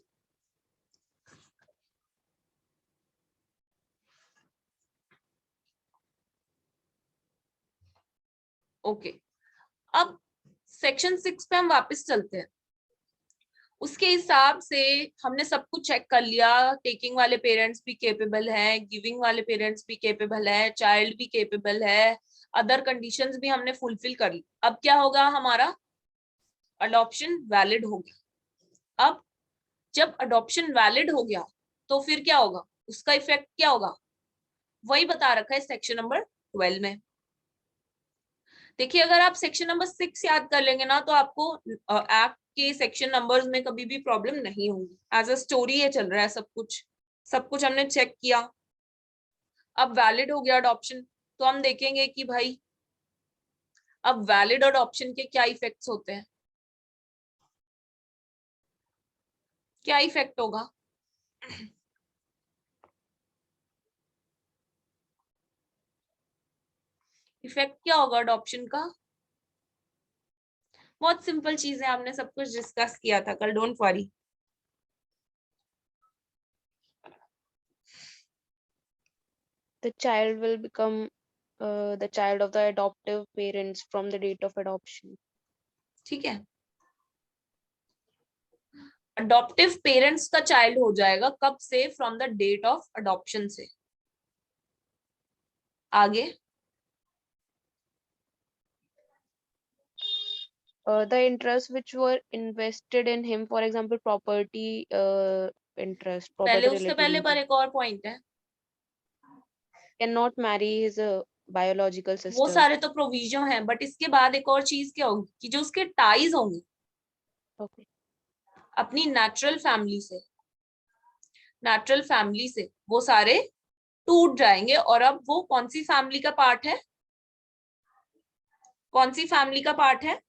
ओके, अब सेक्शन 6 पे हम वापस चलते हैं। उसके हिसाब से हमने सब कुछ चेक कर लिया, टेकिंग वाले पेरेंट्स भी केपेबल हैं, गिविंग वाले पेरेंट्स भी केपेबल है, चाइल्ड भी केपेबल है, अदर कंडीशंस भी हमने फुलफिल कर ली। अब क्या होगा? हमारा अडॉप्शन वैलिड हो गया। अब जब अडॉप्शन वैलिड हो गया तो फिर क्या होगा, उसका इफेक्ट क्या होगा, वही बता रखा है सेक्शन नंबर 12 में। देखिए अगर आप सेक्शन नंबर 6 याद कर लेंगे ना तो आपको एक्ट के सेक्शन नंबर्स में कभी भी प्रॉब्लम नहीं होगी। एज अ स्टोरी ये चल रहा है सब कुछ हमने चेक किया। अब वैलिड हो गया अडॉप्शन, तो हम देखेंगे कि भाई अब वैलिड अडॉप्शन के क्या इफेक्ट्स होते हैं, क्या इफेक्ट होगा। इफेक्ट क्या होगा अडॉप्शन का, बहुत सिंपल चीज है, हमने सब कुछ डिस्कस किया था कल, don't worry. The child will become the child of the adoptive parents from the date of adoption. ठीक है, अडॉप्टिव पेरेंट्स का चाइल्ड हो जाएगा कब से, from the date of adoption से। आगे The interests which were invested in him, for example, property interest, पहले, property उससे related पहले पर interest, एक और पॉइंट है, cannot marry his biological वो sister. सारे तो प्रोविजन है, बट इसके बाद एक और चीज क्या होगी कि जो उसके टाइज होंगे Okay. अपनी नेचुरल फैमिली से वो सारे टूट जाएंगे। और अब वो कौन सी फैमिली का पार्ट है, कौन सी फैमिली का पार्ट है,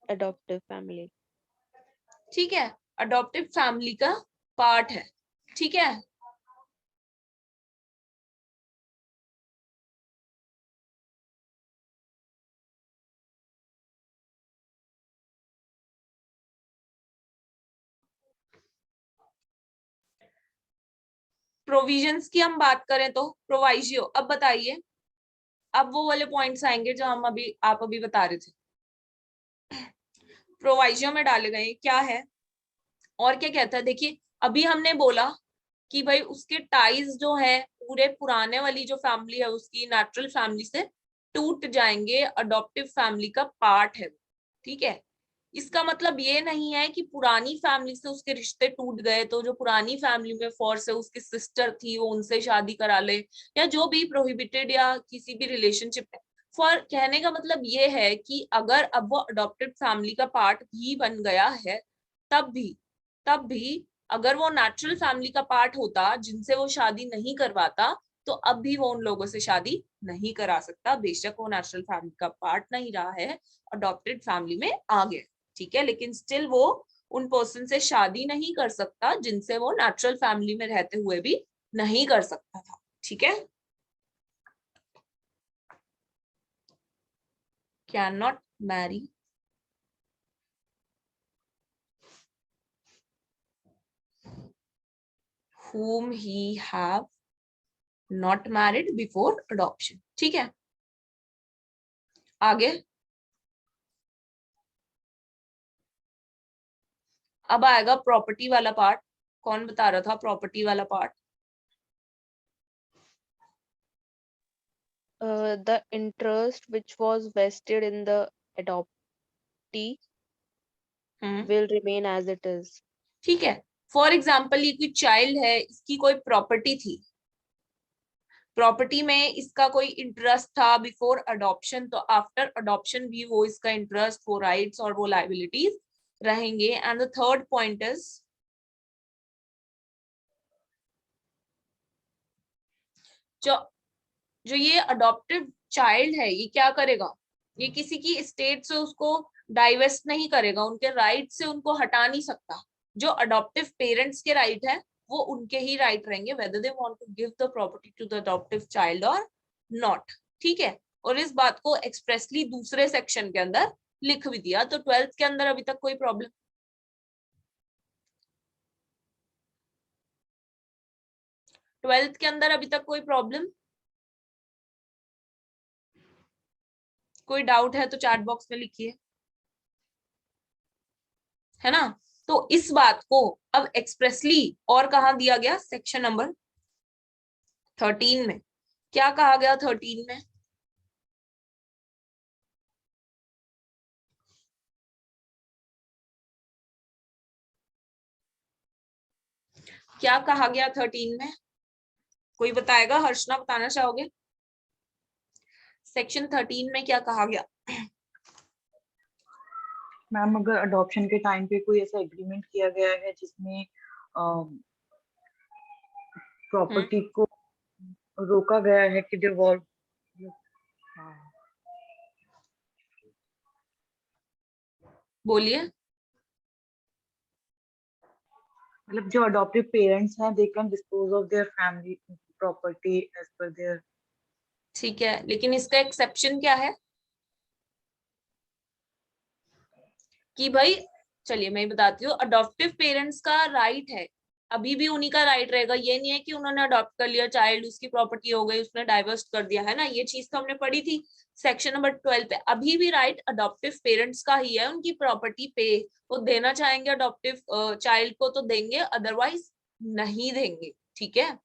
Adoptive family. ठीक है, अडॉप्टिव फैमिली का पार्ट है। ठीक है, प्रोविजंस की हम बात करें तो प्रोवाइजियो, अब बताइए, अब वो वाले पॉइंट्स आएंगे जो हम आप अभी बता रहे थे, प्रोवाइजियो में डाले गए क्या है और क्या कहता है। देखिए अभी हमने बोला कि भाई उसके टाइज जो है पूरे पुराने वाली जो फैमिली है उसकी नेचुरल फैमिली से टूट जाएंगे, अडॉप्टिव फैमिली का पार्ट है, ठीक है। इसका मतलब ये नहीं है कि पुरानी फैमिली से उसके रिश्ते टूट गए तो जो पुरानी फैमिली में फोर्स है, उसकी सिस्टर थी वो उनसे शादी करा ले, या जो भी प्रोहिबिटेड या किसी भी रिलेशनशिप है। फॉर कहने का मतलब ये है कि अगर अब वो अडॉप्टेड फैमिली का पार्ट भी बन गया है, तब भी अगर वो नेचुरल फैमिली का पार्ट होता जिनसे वो शादी नहीं करवाता, तो अब भी वो उन लोगों से शादी नहीं करा सकता, बेशक वो नेचुरल फैमिली का पार्ट नहीं रहा है, अडॉप्टेड फैमिली में आ गया, ठीक है, लेकिन स्टिल वो उन पर्सन से शादी नहीं कर सकता जिनसे वो नेचुरल फैमिली में रहते हुए भी नहीं कर सकता था, ठीक है। Can not marry whom he have not married before adoption, ठीक है। आगे अब आएगा प्रॉपर्टी वाला पार्ट, कौन बता रहा था प्रॉपर्टी वाला part, The interest which was vested in the adoptee will remain as it is. ठीक है। फॉर एग्जाम्पल ये कोई चाइल्ड है, इसकी कोई प्रॉपर्टी थी, प्रॉपर्टी में इसका कोई इंटरेस्ट था बिफोर अडॉप्शन, तो आफ्टर अडॉप्शन भी वो इसका इंटरेस्ट, वो राइट्स और वो लाइबिलिटीज रहेंगे। And the third point is जो जो ये अडॉप्टिव चाइल्ड है ये क्या करेगा, ये किसी की स्टेट से उसको डाइवेस्ट नहीं करेगा, उनके राइट से उनको हटा नहीं सकता। जो अडॉप्टिव पेरेंट्स के राइट है वो उनके ही राइट रहेंगे, whether they want to give the property to the adoptive child और नॉट, ठीक है। और इस बात को एक्सप्रेसली दूसरे सेक्शन के अंदर लिख भी दिया। तो 12th के अंदर अभी तक कोई प्रॉब्लम, 12th के अंदर अभी तक कोई प्रॉब्लम, कोई डाउट है तो चैट बॉक्स में लिखिए, है ना। तो इस बात को अब एक्सप्रेसली और कहा दिया गया, सेक्शन नंबर 13 में। क्या कहा गया 13 में, क्या कहा गया 13 में? कोई बताएगा? हर्षना बताना चाहोगे? सेक्शन 13 में क्या कहा गया? मैम अगर अडॉप्शन के टाइम पे कोई ऐसा एग्रीमेंट किया गया है जिसमें प्रॉपर्टी को रोका गया है कि डिवॉल्व, बोलिए। मतलब जो अडॉप्टिव पेरेंट्स हैं they can dispose of their family property as per their. ठीक है, लेकिन इसका एक्सेप्शन क्या है कि भाई, चलिए मैं बताती हूँ। अडॉप्टिव पेरेंट्स का राइट है, अभी भी उन्हीं का राइट रहेगा। ये नहीं है कि उन्होंने अडॉप्ट कर लिया चाइल्ड, उसकी प्रॉपर्टी हो गई, उसने डाइवर्स कर दिया, है ना। ये चीज तो हमने पढ़ी थी सेक्शन नंबर 12 पे। अभी भी राइट अडॉप्टिव पेरेंट्स का ही है, उनकी प्रॉपर्टी पे वो देना चाहेंगे अडॉप्टिव चाइल्ड को तो देंगे, अदरवाइज नहीं देंगे। ठीक है,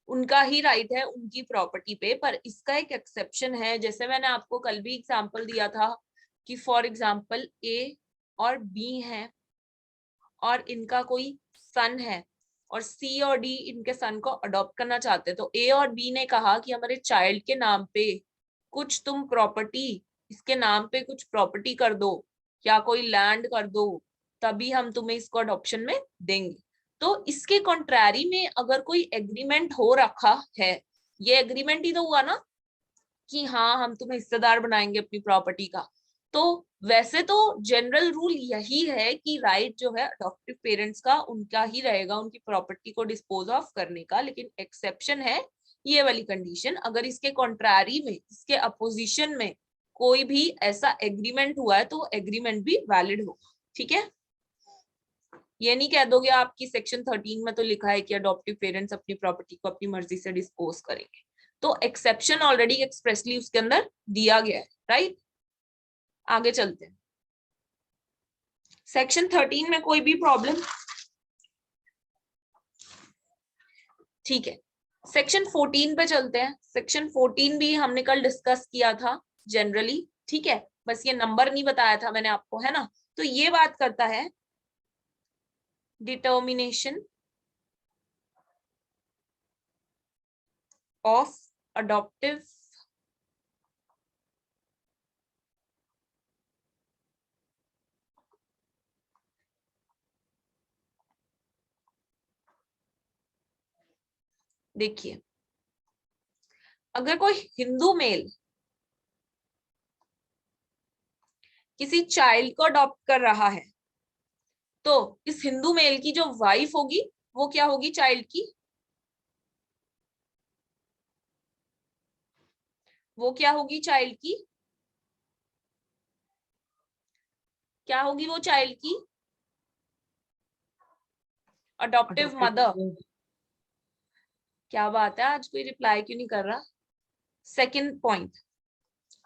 उनका ही राइट है उनकी प्रॉपर्टी पे। पर इसका एक एक्सेप्शन है, जैसे मैंने आपको कल भी एग्जांपल दिया था कि फॉर एग्जांपल ए और बी हैं और इनका कोई सन है और सी और डी इनके सन को अडॉप्ट करना चाहते हैं, तो ए और बी ने कहा कि हमारे चाइल्ड के नाम पे कुछ तुम प्रॉपर्टी, इसके नाम पे कुछ प्रॉपर्टी कर दो या कोई लैंड कर दो, तभी हम तुम्हें इसको अडॉप्शन में देंगे। तो इसके कॉन्ट्रैरी में अगर कोई एग्रीमेंट हो रखा है, ये एग्रीमेंट ही तो हुआ ना कि हाँ हम तुम्हें हिस्सेदार बनाएंगे अपनी प्रॉपर्टी का, तो वैसे तो जनरल रूल यही है कि राइट जो है अडॉप्टिव पेरेंट्स का उनका ही रहेगा उनकी प्रॉपर्टी को डिस्पोज ऑफ करने का। लेकिन एक्सेप्शन है ये वाली कंडीशन, अगर इसके कॉन्ट्रैरी में, इसके अपोजिशन में कोई भी ऐसा एग्रीमेंट हुआ है तो एग्रीमेंट भी वैलिड होगा। ठीक है, ये नहीं कह दोगे आप कि सेक्शन 13 में तो लिखा है कि अडॉप्टिव पेरेंट्स अपनी प्रॉपर्टी को अपनी मर्जी से डिस्पोज करेंगे। तो एक्सेप्शन ऑलरेडी एक्सप्रेसली उसके अंदर दिया गया है। राइट, आगे चलते हैं। सेक्शन 13 में कोई भी प्रॉब्लम? ठीक है, सेक्शन 14 पे चलते हैं। सेक्शन 14 भी हमने कल डिस्कस किया था जनरली। ठीक है, बस ये नंबर नहीं बताया था मैंने आपको, है ना। तो ये बात करता है डिटर्मिनेशन ऑफ अडॉप्टिव देखिए, अगर कोई हिंदू मेल किसी चाइल्ड को अडॉप्ट कर रहा है तो इस हिंदू मेल की जो वाइफ होगी वो क्या होगी चाइल्ड की? वो क्या होगी चाइल्ड की? क्या होगी वो चाइल्ड की? Adoptive mother. क्या बात है, आज कोई रिप्लाई क्यों नहीं कर रहा? सेकंड पॉइंट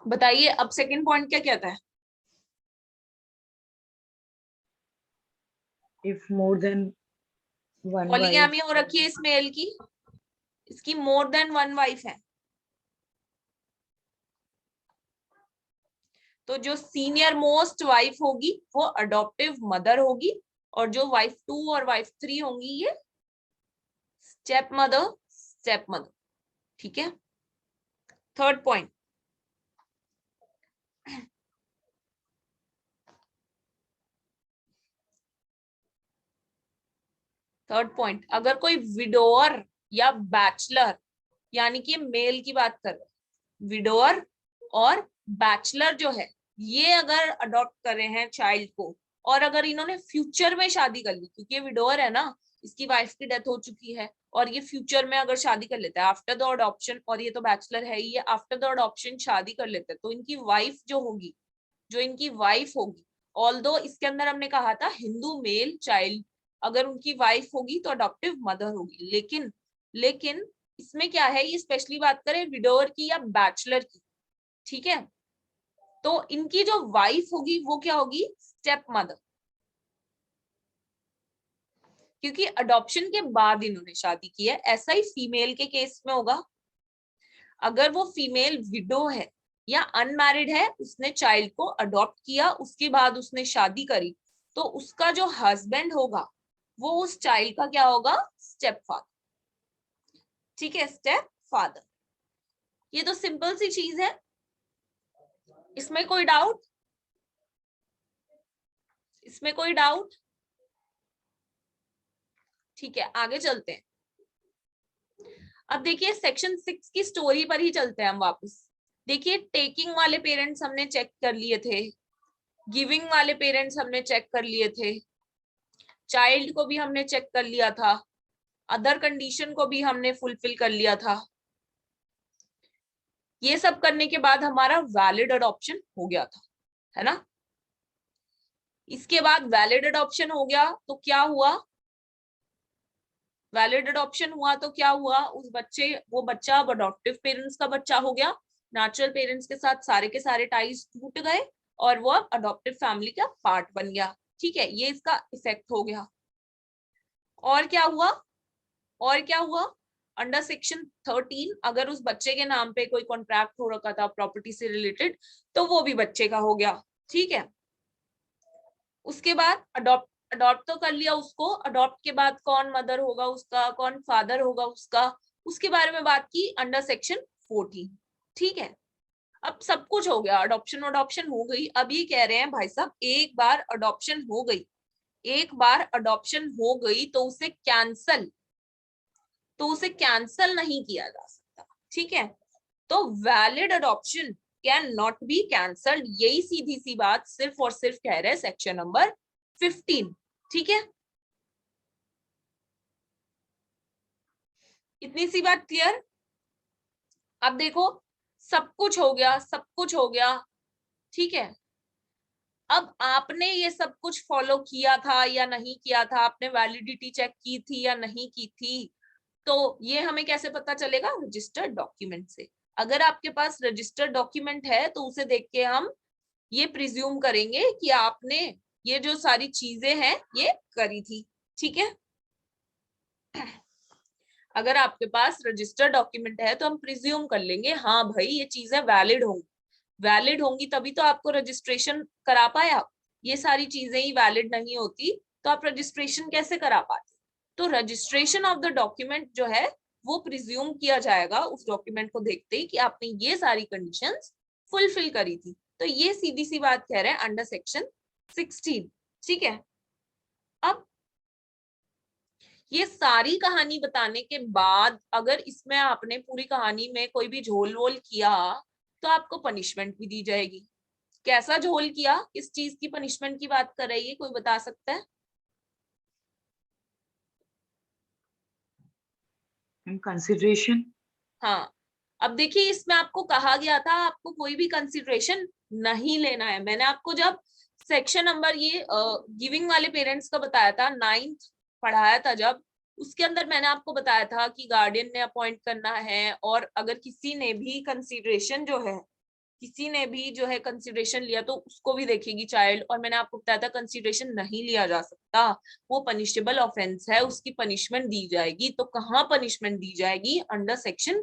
बताइए, अब सेकंड पॉइंट क्या कहता है? If more than one polygamy wife, हो रखी है इस मेल की, इसकी मोर देन वन वाइफ है, तो जो सीनियर मोस्ट वाइफ होगी वो अडॉप्टिव मदर होगी और जो वाइफ 2 और वाइफ 3 होंगी ये स्टेप मदर, स्टेप मदर। ठीक है, थर्ड पॉइंट, अगर कोई विडोअर या बैचलर, यानी कि मेल की बात कर रहे हैं, विडोअर और बैचलर जो है ये अगर अडॉप्ट कर रहे हैं चाइल्ड को, और अगर इन्होंने फ्यूचर में शादी कर ली, क्योंकि ये विडोअर है ना, इसकी वाइफ की डेथ हो चुकी है और ये फ्यूचर में अगर शादी कर लेता है आफ्टर द अडॉप्शन, और ये तो बैचलर है ही, ये आफ्टर द अडॉप्शन शादी कर लेते हैं, तो इनकी वाइफ जो होगी, जो इनकी वाइफ होगी, ऑल्दो इसके अंदर हमने कहा था हिंदू मेल चाइल्ड, अगर उनकी वाइफ होगी तो अडॉप्टिव मदर होगी। लेकिन इसमें क्या है, ये स्पेशली बात करें विडोअर की या बैचलर की, ठीक है, तो इनकी जो वाइफ होगी वो क्या होगी? स्टेप मदर, क्योंकि अडॉप्शन के बाद इन्होंने शादी की है। ऐसा ही फीमेल के केस में होगा, अगर वो फीमेल विडो है या अनमैरिड है, उसने चाइल्ड को अडॉप्ट किया, उसके बाद उसने शादी करी, तो उसका जो हस्बैंड होगा वो उस चाइल्ड का क्या होगा? Step father. ठीक है, स्टेप फादर। ये तो सिंपल सी चीज है, इसमें कोई डाउट? इसमें कोई डाउट? ठीक है, आगे चलते हैं। अब देखिए सेक्शन 6 की स्टोरी पर ही चलते हैं हम वापस। देखिए टेकिंग वाले पेरेंट्स हमने चेक कर लिए थे, गिविंग वाले पेरेंट्स हमने चेक कर लिए थे, चाइल्ड को भी हमने चेक कर लिया था, अदर कंडीशन को भी हमने फुलफिल कर लिया था। ये सब करने के बाद हमारा वैलिड अडॉप्शन हो गया था, है ना। इसके बाद वैलिड अडॉप्शन हो गया तो क्या हुआ? वैलिड अडॉप्शन हुआ तो क्या हुआ? वो बच्चा अब अडॉप्टिव पेरेंट्स का बच्चा हो गया, नेचुरल पेरेंट्स के साथ सारे के सारे टाइज टूट गए और वो अब अडॉप्टिव फैमिली का पार्ट बन गया। ठीक है, ये इसका इफेक्ट हो गया। और क्या हुआ? और क्या हुआ? अंडर सेक्शन 13 अगर उस बच्चे के नाम पे कोई कॉन्ट्रैक्ट हो रखा था प्रॉपर्टी से रिलेटेड तो वो भी बच्चे का हो गया। ठीक है, उसके बाद अडॉप्ट तो कर लिया उसको, अडॉप्ट के बाद कौन मदर होगा उसका, कौन फादर होगा उसका, उसके बारे में बात की अंडर सेक्शन 14। ठीक है, अब सब कुछ हो गया, अडॉप्शन हो गई। अब ये कह रहे हैं भाई साहब एक बार अडॉप्शन हो गई, एक बार अडॉप्शन हो गई तो उसे कैंसल नहीं किया जा सकता। ठीक है, तो valid adoption can not be cancelled, यही सीधी सी बात सिर्फ और सिर्फ कह रहे हैं सेक्शन नंबर 15। ठीक है, इतनी सी बात क्लियर? अब देखो सब कुछ हो गया, सब कुछ हो गया। ठीक है, अब आपने ये सब कुछ फॉलो किया था या नहीं किया था, आपने वैलिडिटी चेक की थी या नहीं की थी, तो ये हमें कैसे पता चलेगा? रजिस्टर्ड डॉक्यूमेंट से। अगर आपके पास रजिस्टर्ड डॉक्यूमेंट है तो उसे देख के हम ये प्रिज्यूम करेंगे कि आपने ये जो सारी चीजें हैं ये करी थी। ठीक है, अगर आपके पास रजिस्टर्ड डॉक्यूमेंट है तो हम प्रिज्यूम कर लेंगे हाँ भाई ये चीजें वैलिड होंगी, वैलिड होंगी तभी तो आपको रजिस्ट्रेशन करा पाया। ये सारी चीजें ही वैलिड नहीं होती तो आप रजिस्ट्रेशन कैसे करा पाते? तो रजिस्ट्रेशन ऑफ द डॉक्यूमेंट जो है वो प्रिज्यूम किया जाएगा उस डॉक्यूमेंट को देखते ही कि आपने ये सारी कंडीशंस फुलफिल करी थी। तो ये सीधी सी बात कह रहे हैं अंडर सेक्शन 16। ठीक है, अब ये सारी कहानी बताने के बाद अगर इसमें आपने पूरी कहानी में कोई भी झोल वोल किया तो आपको पनिशमेंट भी दी जाएगी। कैसा झोल किया, किस चीज की पनिशमेंट की बात कर रही है, कोई बता सकता है? In consideration. हाँ, अब देखिए इसमें आपको कहा गया था आपको कोई भी कंसिडरेशन नहीं लेना है। मैंने आपको जब सेक्शन नंबर ये गिविंग वाले पेरेंट्स का बताया था, 9th पढ़ाया था जब, उसके अंदर मैंने आपको बताया था कि गार्डियन ने अपॉइंट करना है और अगर किसी ने भी कंसिडरेशन लिया तो उसको भी देखेगी चाइल्ड। और मैंने आपको बताया था कंसिडरेशन नहीं लिया जा सकता, वो पनिशेबल ऑफेंस है, उसकी पनिशमेंट दी जाएगी। तो कहाँ पनिशमेंट दी जाएगी? Under section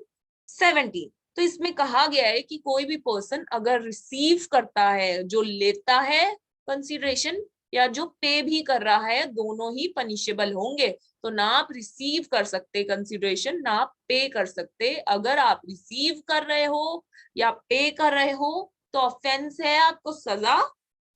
17। तो इसमें कहा गया है कि कोई भी पर्सन अगर रिसीव करता है, जो लेता है कंसिडरेशन या जो पे भी कर रहा है, दोनों ही पनिशेबल होंगे। तो ना आप रिसीव कर सकते कंसिडरेशन, ना आप पे कर सकते। अगर आप रिसीव कर रहे हो या पे कर रहे हो तो ऑफेंस है, आपको सजा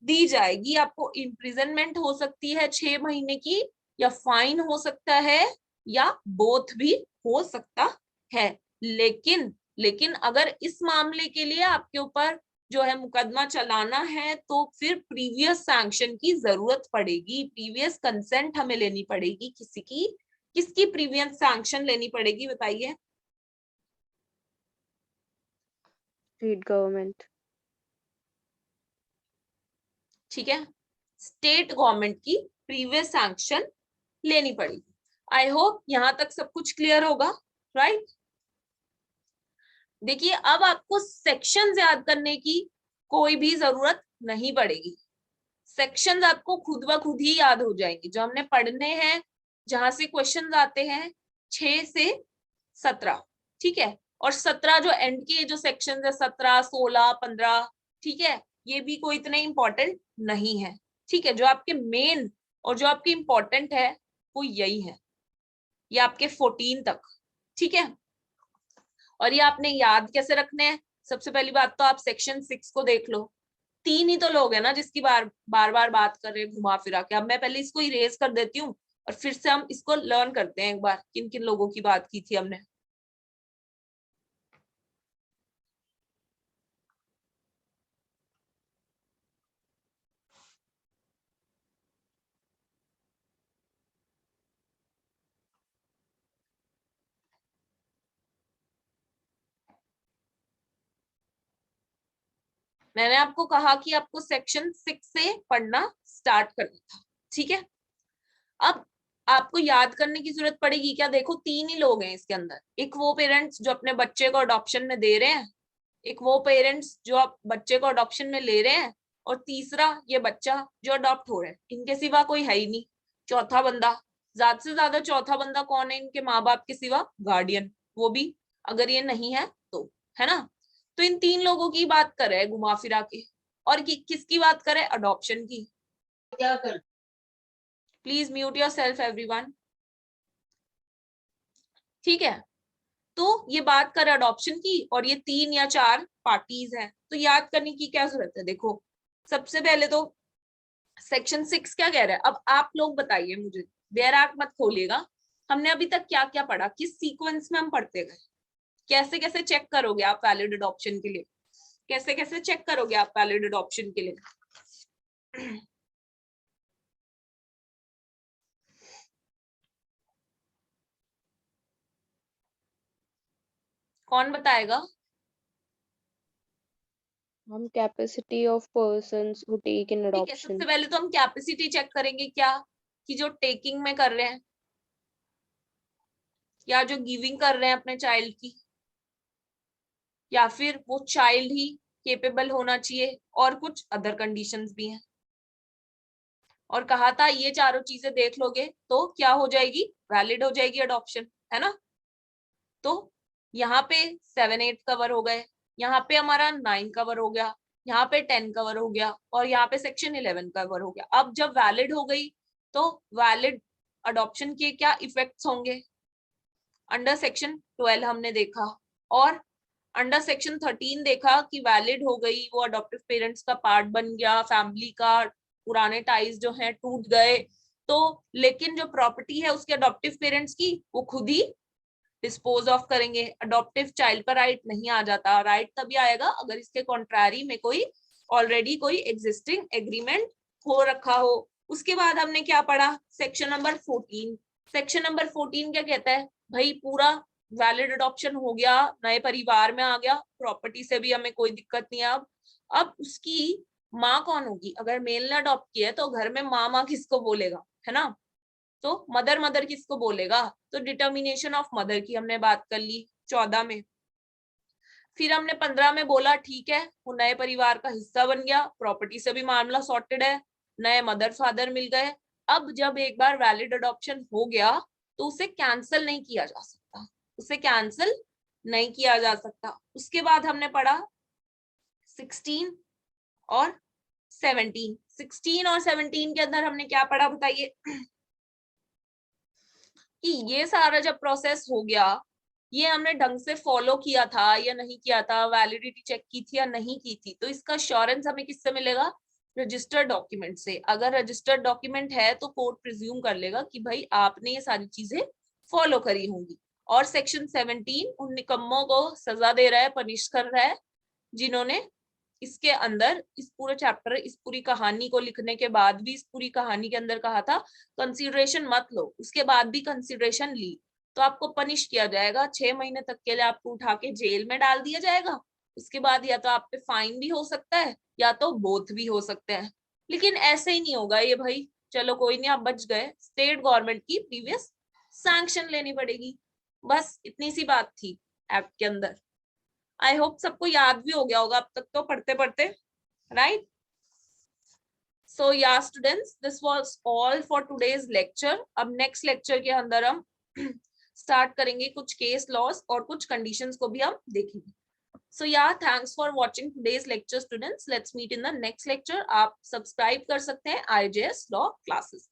दी जाएगी। आपको इम्प्रिजनमेंट हो सकती है 6 महीने की, या फाइन हो सकता है, या बोथ भी हो सकता है। लेकिन अगर इस मामले के लिए आपके ऊपर जो है मुकदमा चलाना है तो फिर प्रीवियस सैंक्शन की जरूरत पड़ेगी, प्रीवियस कंसेंट हमें लेनी पड़ेगी किसी की। किसकी प्रीवियस सैंक्शन लेनी पड़ेगी बताइए? State government. ठीक है, स्टेट गवर्नमेंट की प्रीवियस सैंक्शन लेनी पड़ेगी। आई होप यहां तक सब कुछ क्लियर होगा, राइट? देखिए अब आपको सेक्शंस याद करने की कोई भी जरूरत नहीं पड़ेगी, सेक्शंस आपको खुद ब खुद ही याद हो जाएंगे जो हमने पढ़ने हैं, जहां से क्वेश्चंस आते हैं 6 से 17। ठीक है, और 17 जो एंड के जो सेक्शंस है 17, 16, 15, ठीक है, ये भी कोई इतने इंपॉर्टेंट नहीं है। ठीक है, जो आपके मेन और जो आपके इंपॉर्टेंट है वो यही है। ये आपके 14 तक, ठीक है। और ये आपने याद कैसे रखने हैं? सबसे पहली बात तो आप सेक्शन 6 को देख लो, 3 ही तो लोग हैं ना जिसकी बार बार बात कर रहे हैं घुमा फिरा के। अब मैं पहले इसको इरेज कर देती हूँ और फिर से हम इसको लर्न करते हैं एक बार, किन किन लोगों की बात की थी हमने। मैंने आपको कहा कि आपको सेक्शन 6 से पढ़ना स्टार्ट करना था, ठीक है। अब आपको याद करने की जरूरत पड़ेगी क्या? देखो 3 ही लोग हैं इसके अंदर, एक वो पेरेंट्स जो अपने बच्चे को अडॉप्शन में दे रहे हैं, एक वो पेरेंट्स जो आप बच्चे को अडॉप्शन में ले रहे हैं, और तीसरा ये बच्चा जो अडॉप्ट हो रहा है। इनके सिवा कोई है ही नहीं चौथा बंदा। ज्यादा से ज्यादा चौथा बंदा कौन है इनके माँ बाप के सिवा? गार्डियन, वो भी अगर ये नहीं है तो, है ना। तो इन 3 लोगों की बात करे घुमा फिरा के, और किसकी बात करे? अडॉप्शन की। क्या कर, please mute your self everyone, ठीक है। तो ये बात कर अडॉप्शन की, और ये 3 या 4 पार्टीज हैं, तो याद करने की क्या जरूरत है? देखो सबसे पहले तो सेक्शन 6 क्या कह रहा है। अब आप लोग बताइए मुझे, देर आंख मत खोलिएगा, हमने अभी तक क्या क्या पढ़ा, किस सीक्वेंस में हम पढ़ते गए, कैसे कैसे चेक करोगे आप वैलिड अडॉप्शन के लिए, कैसे कैसे चेक करोगे आप वैलिड अडॉप्शन के लिए? कौन बताएगा? हम capacity of persons who take in ठीक है, अडॉप्शन। सबसे पहले तो हम कैपेसिटी चेक करेंगे क्या, कि जो टेकिंग में कर रहे हैं या जो गिविंग कर रहे हैं अपने चाइल्ड की, या फिर वो चाइल्ड ही केपेबल होना चाहिए, और कुछ अदर कंडीशंस भी हैं। और कहा था ये चारों चीजें देख लोगे तो क्या हो जाएगी? वैलिड हो जाएगी अडॉप्शन, है ना। तो यहाँ पे 7-8 कवर हो गए, यहाँ पे हमारा 9 कवर हो गया, यहाँ पे 10 कवर हो गया, और यहाँ पे सेक्शन 11 कवर हो गया। अब जब वैलिड हो गई तो वैलिड अडॉप्शन के क्या इफेक्ट्स होंगे? अंडर सेक्शन 12 हमने देखा, और अंडर सेक्शन 13 देखा कि वैलिड हो गई, वो अडॉप्टिव पेरेंट्स का पार्ट बन गया, फैमिली का पुराने टाइज जो हैं टूट गए। तो लेकिन जो प्रॉपर्टी है उसके अडॉप्टिव पेरेंट्स की, वो खुद ही डिस्पोज ऑफ करेंगे। अडॉप्टिव चाइल्ड का राइट नहीं आ जाता, राइट तभी आएगा अगर इसके कॉन्ट्रारी में कोई ऑलरेडी कोई एग्जिस्टिंग एग्रीमेंट हो रखा हो। उसके बाद हमने क्या पढ़ा? Section number 14। सेक्शन नंबर 14 क्या कहता है? भाई पूरा वैलिड अडॉप्शन हो गया, नए परिवार में आ गया, प्रॉपर्टी से भी हमें कोई दिक्कत नहीं है। अब उसकी माँ कौन होगी? अगर मेल ने अडॉप्ट किया है तो घर में माँ माँ किसको बोलेगा, है ना। तो मदर मदर किसको बोलेगा? तो डिटर्मिनेशन ऑफ मदर की हमने बात कर ली 14 में। फिर हमने 15 में बोला ठीक है वो नए परिवार का हिस्सा बन गया, प्रॉपर्टी से भी मामला सॉर्टेड है, नए मदर फादर मिल गए। अब जब एक बार वैलिड अडॉप्शन हो गया तो उसे कैंसिल नहीं किया जा सकता, उसे कैंसिल नहीं किया जा सकता। उसके बाद हमने पढ़ा 16 और 17। 16 और 17 के अंदर हमने क्या पढ़ा बताइए? कि ये सारा जब प्रोसेस हो गया, ये हमने ढंग से फॉलो किया था या नहीं किया था, वैलिडिटी चेक की थी या नहीं की थी, तो इसका श्योरेंस हमें किससे मिलेगा? रजिस्टर्ड डॉक्यूमेंट से। अगर रजिस्टर्ड डॉक्यूमेंट है तो कोर्ट प्रिज्यूम कर लेगा कि भाई आपने ये सारी चीजें फॉलो करी होंगी। और सेक्शन 17 उन निकम्मों को सजा दे रहा है, पनिश कर रहा है, जिन्होंने इसके अंदर इस पूरे चैप्टर, इस पूरी कहानी को लिखने के बाद भी, इस पूरी कहानी के अंदर कहा था कंसीडरेशन मत लो, उसके बाद भी कंसीडरेशन ली तो आपको पनिश किया जाएगा। 6 महीने तक के लिए आपको उठा के जेल में डाल दिया जाएगा। उसके बाद या तो आप पे फाइन भी हो सकता है या तो बोथ भी हो सकते हैं। लेकिन ऐसे ही नहीं होगा ये भाई, चलो कोई नहीं आप बच गए, स्टेट गवर्नमेंट की प्रीवियस सैंक्शन लेनी पड़ेगी। बस इतनी सी बात थी एक्ट के अंदर। आई होप सबको याद भी हो गया होगा अब तक तो पढ़ते पढ़ते, राइट। सो या students, this was all for today's lecture. अब नेक्स्ट लेक्चर के अंदर हम स्टार्ट करेंगे कुछ केस लॉस और कुछ कंडीशंस को भी हम देखेंगे। So yeah thanks for watching today's lecture students, let's meet in the next lecture. आप सब्सक्राइब कर सकते हैं IJS लॉ क्लासेस।